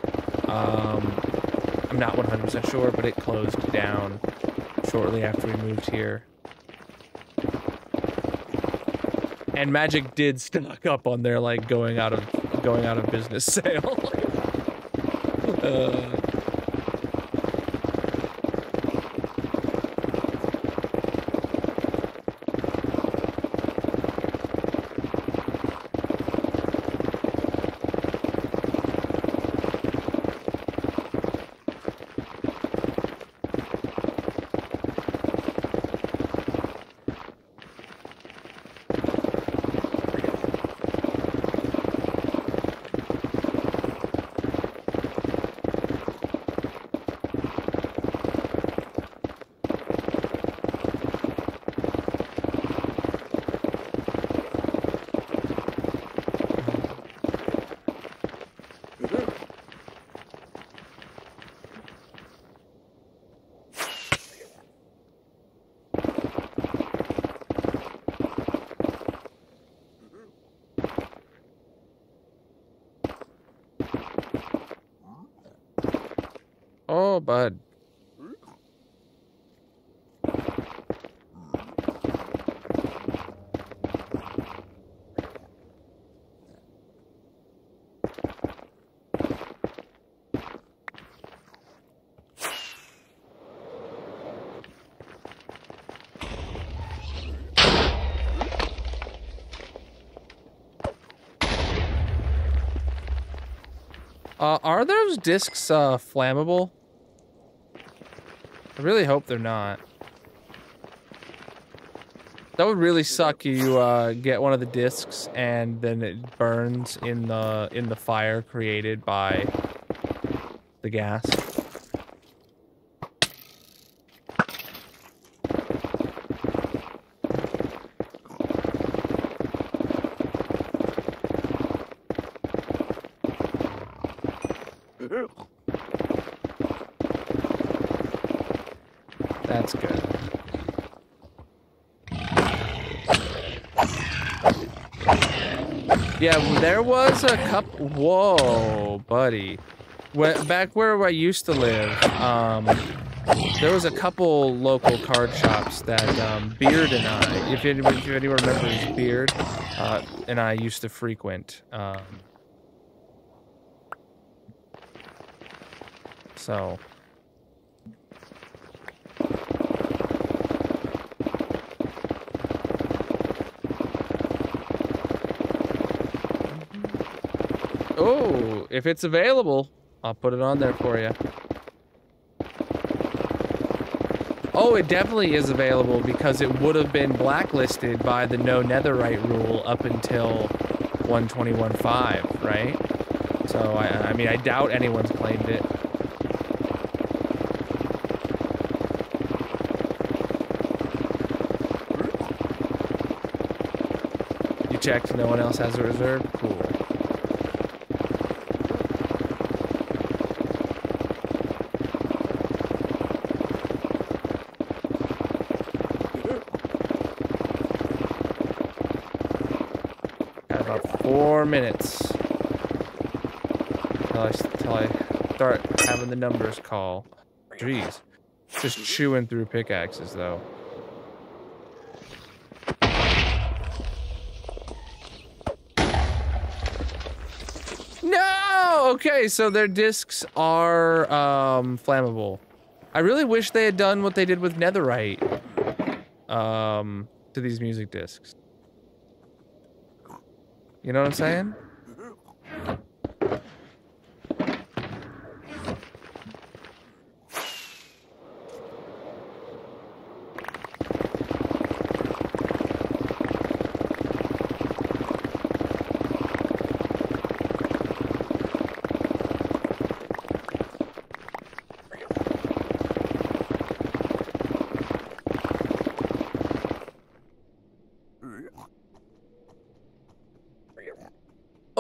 I'm not 100% sure, but it closed down shortly after we moved here. And Magic did stock up on their like going out of business sale. Oh, bud. Are those discs flammable? I really hope they're not. That would really suck. You get one of the discs and then it burns in the fire created by the gas. That's good. Yeah, there was a couple. Whoa, buddy. Back where I used to live, there was a couple local card shops that Beard and I, if anyone remembers Beard, and I used to frequent. So. Oh, if it's available, I'll put it on there for you. Oh, it definitely is available because it would have been blacklisted by the no netherite rule up until 121.5, right? So, I mean, I doubt anyone's claimed it. You checked, no one else has a reserve? Cool. Got about 4 minutes till I start having the numbers call. Jeez. Just chewing through pickaxes, though. No! Okay, so their discs are flammable. I really wish they had done what they did with netherite to these music discs. You know what I'm saying?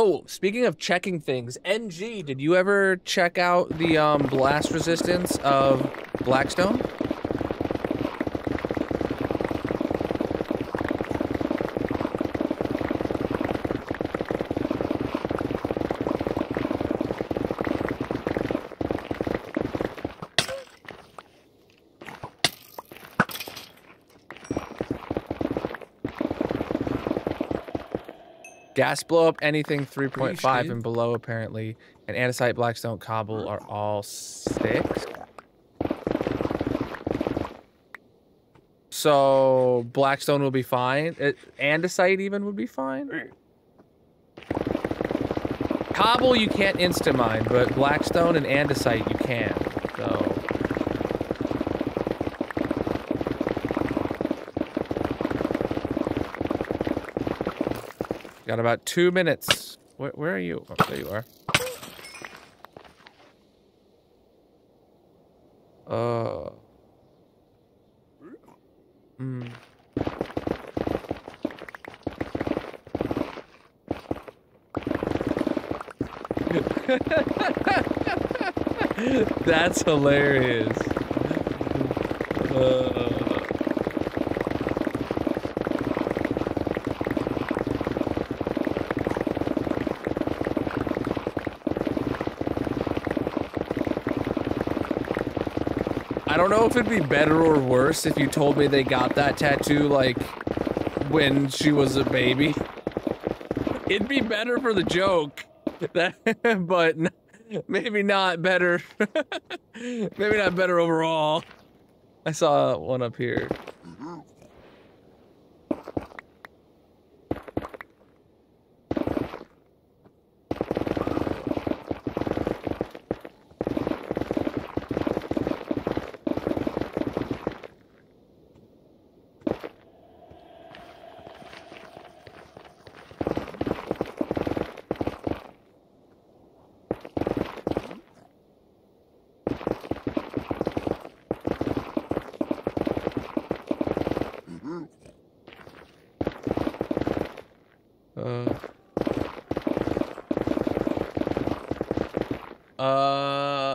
Oh, speaking of checking things, NG, did you ever check out the blast resistance of Blackstone? Gas blow up anything 3.5 and below, apparently. And andesite, blackstone, cobble are all 6. So blackstone will be fine. Andesite even would be fine. Cobble you can't insta mine, but blackstone and andesite you can. So. Got about 2 minutes. Where are you? Oh, there you are. That's hilarious. I don't know if it'd be better or worse if you told me they got that tattoo, like, when she was a baby. It'd be better for the joke, but maybe not better. Maybe not better overall. I saw one up here.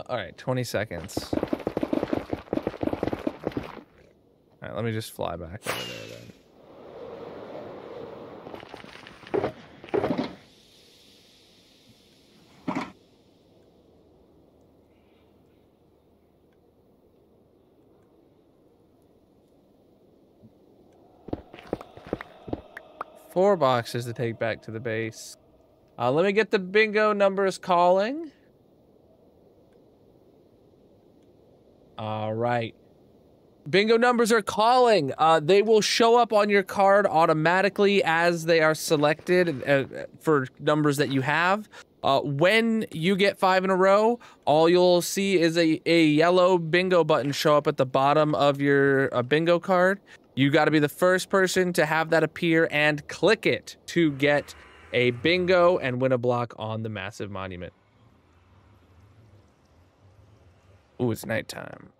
All right, 20 seconds. All right, let me just fly back over there then. Four boxes to take back to the base. Let me get the bingo numbers calling. All right. Bingo numbers are calling. They will show up on your card automatically as they are selected for numbers that you have. When you get 5 in a row, all you'll see is a yellow bingo button show up at the bottom of your bingo card. You got to be the first person to have that appear and click it to get a bingo and win a block on the massive monument. Ooh, it's nighttime.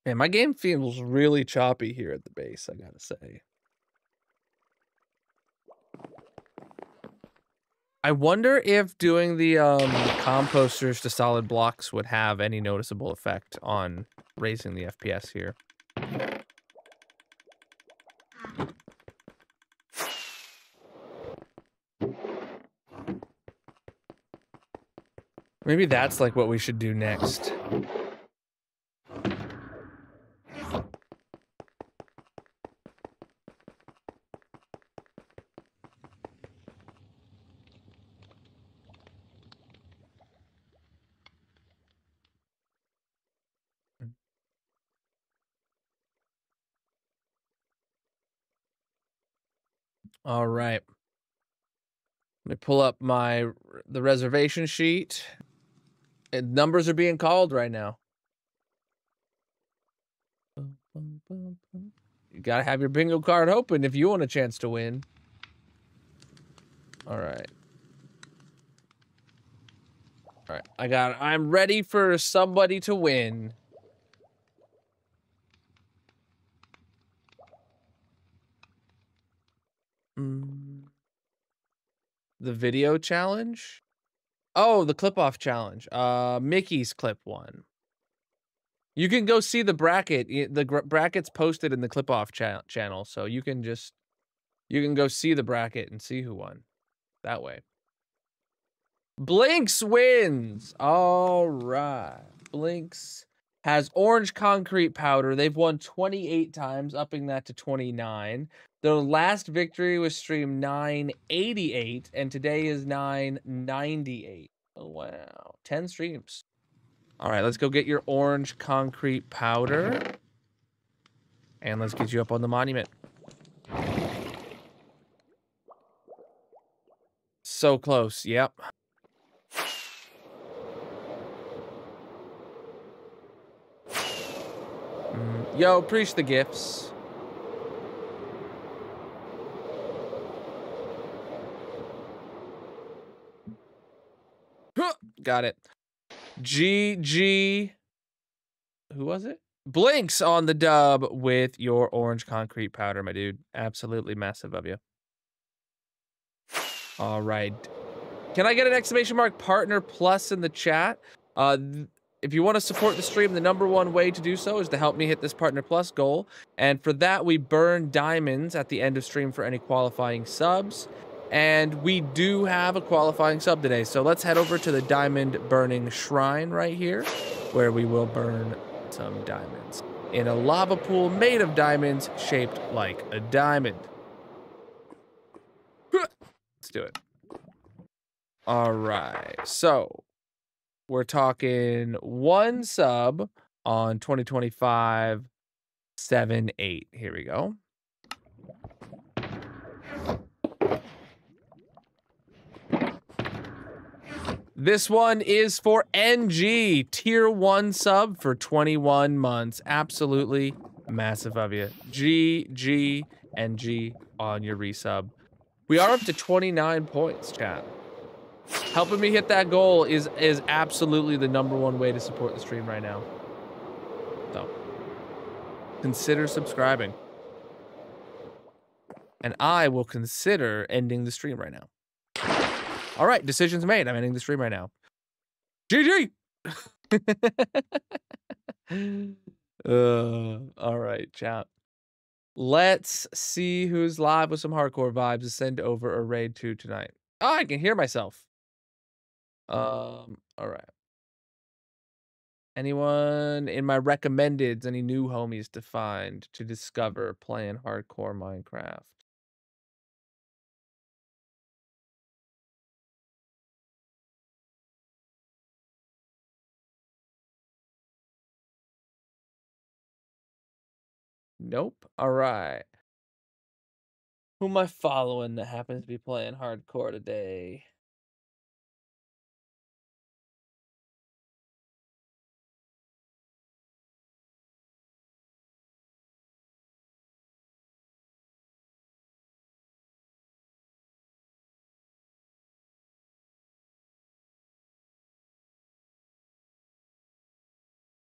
Man, my game feels really choppy here at the base, I gotta say. I wonder if doing the composters to solid blocks would have any noticeable effect on raising the FPS here. Maybe that's like what we should do next. All right. Let me pull up the reservation sheet. And numbers are being called right now. You gotta have your bingo card open if you want a chance to win. All right. All right. I'm ready for somebody to win. The video challenge? Oh, the clip-off challenge. Mickey's clip one. You can go see the bracket. The bracket's posted in the clip-off channel, so you can go see the bracket and see who won. That way. Blinks wins. All right. Blinks has orange concrete powder. They've won 28 times, upping that to 29. Their last victory was stream 988, and today is 998. Oh, wow. 10 streams. All right, let's go get your orange concrete powder. And let's get you up on the monument. So close, yep. Yo, appreciate the gifts. Got it. GG. Who was it? Blinks on the dub with your orange concrete powder, my dude. Absolutely massive of you. All right. Can I get an exclamation mark partner plus in the chat? if you want to support the stream, the #1 way to do so is to help me hit this Partner Plus goal. And for that, we burn diamonds at the end of stream for any qualifying subs. And we do have a qualifying sub today. So let's head over to the diamond burning shrine right here, where we will burn some diamonds in a lava pool made of diamonds shaped like a diamond. Let's do it. All right. So we're talking 1 sub on 2025 7-8. Here we go. This one is for NG, tier 1 sub for 21 months. Absolutely massive of you. GG, NG on your resub. We are up to 29 points, chat. Helping me hit that goal is absolutely the #1 way to support the stream right now. So, consider subscribing. And I will consider ending the stream right now. All right, decision's made. I'm ending the stream right now. GG! All right, chat. Let's see who's live with some hardcore vibes to send over a raid to tonight. Oh, I can hear myself. All right. Anyone in my recommendeds, any new homies to find to discover playing hardcore Minecraft? Nope. All right. Who am I following that happens to be playing hardcore today?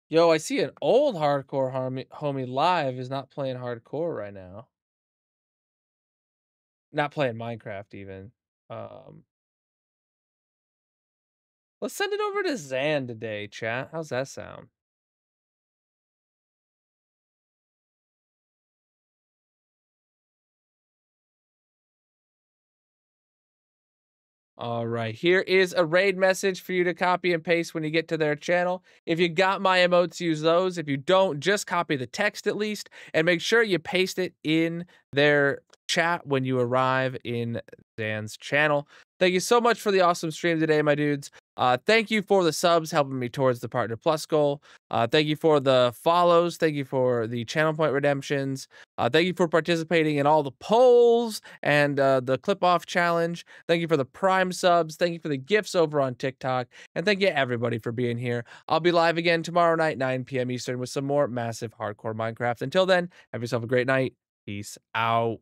Yo, I see an old hardcore homie live is not playing hardcore right now. Not playing Minecraft even. Let's send it over to Zan today, chat. How's that sound? All right, here is a raid message for you to copy and paste when you get to their channel. If you got my emotes, use those. If you don't, just copy the text at least, and make sure you paste it in their chat when you arrive in Zan's channel. Thank you so much for the awesome stream today, my dudes. Thank you for the subs helping me towards the Partner Plus goal. Thank you for the follows. Thank you for the channel point redemptions. Thank you for participating in all the polls and the clip off challenge. Thank you for the Prime subs. Thank you for the gifts over on TikTok. And thank you everybody for being here. I'll be live again tomorrow night, 9 p.m. Eastern with some more massive hardcore Minecraft. Until then, have yourself a great night. Peace out.